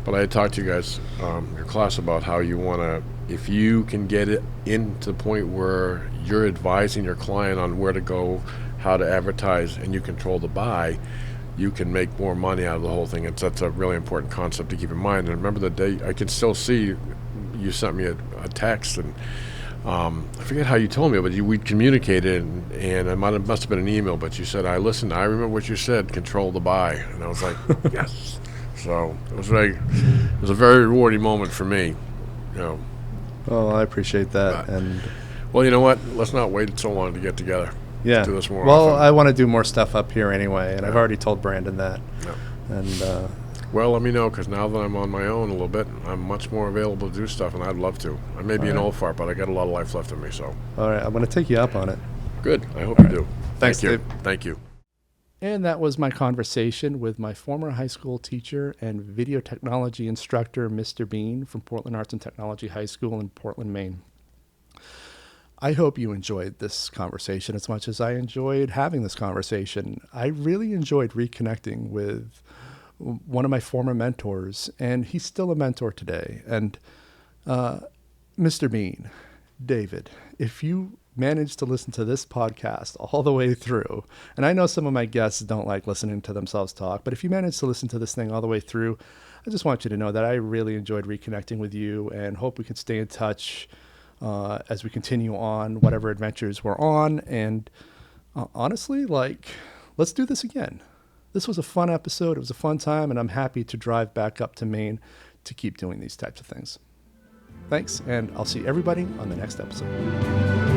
But I had talked to you guys, your class, about how you want to, if you can get it into the point where you're advising your client on where to go, how to advertise, and you control the buy, you can make more money out of the whole thing. And that's a really important concept to keep in mind. And remember the day, I can still see you sent me a text, and I forget how you told me, but we communicated, and it must have been an email, but you said, I remember what you said, control the buy. And I was like, yes. So it was a very rewarding moment for me, Oh, I appreciate that. And well, you know what? Let's not wait so long to get together. yeah. Let's do this more well, often. I want to do more stuff up here anyway, and I've already told Brandon that. Yeah. And well, let me know, because now that I'm on my own a little bit, I'm much more available to do stuff, and I'd love to. I may be an old fart, but I got a lot of life left in me. So all right, I'm going to take you up on it. good. I hope you do. Thanks, Thank you. Dave. Thank you. And that was my conversation with my former high school teacher and video technology instructor, Mr. Beane, from Portland Arts and Technology High School in Portland, Maine. I hope you enjoyed this conversation as much as I enjoyed having this conversation. I really enjoyed reconnecting with one of my former mentors, and he's still a mentor today. And Mr. Beane, David, if you managed to listen to this podcast all the way through, and I know some of my guests don't like listening to themselves talk, but if you managed to listen to this thing all the way through, I just want you to know that I really enjoyed reconnecting with you, and hope we can stay in touch as we continue on whatever adventures we're on. And honestly, let's do this again. This was a fun episode. It was a fun time, and I'm happy to drive back up to Maine to keep doing these types of things. Thanks, and I'll see everybody on the next episode.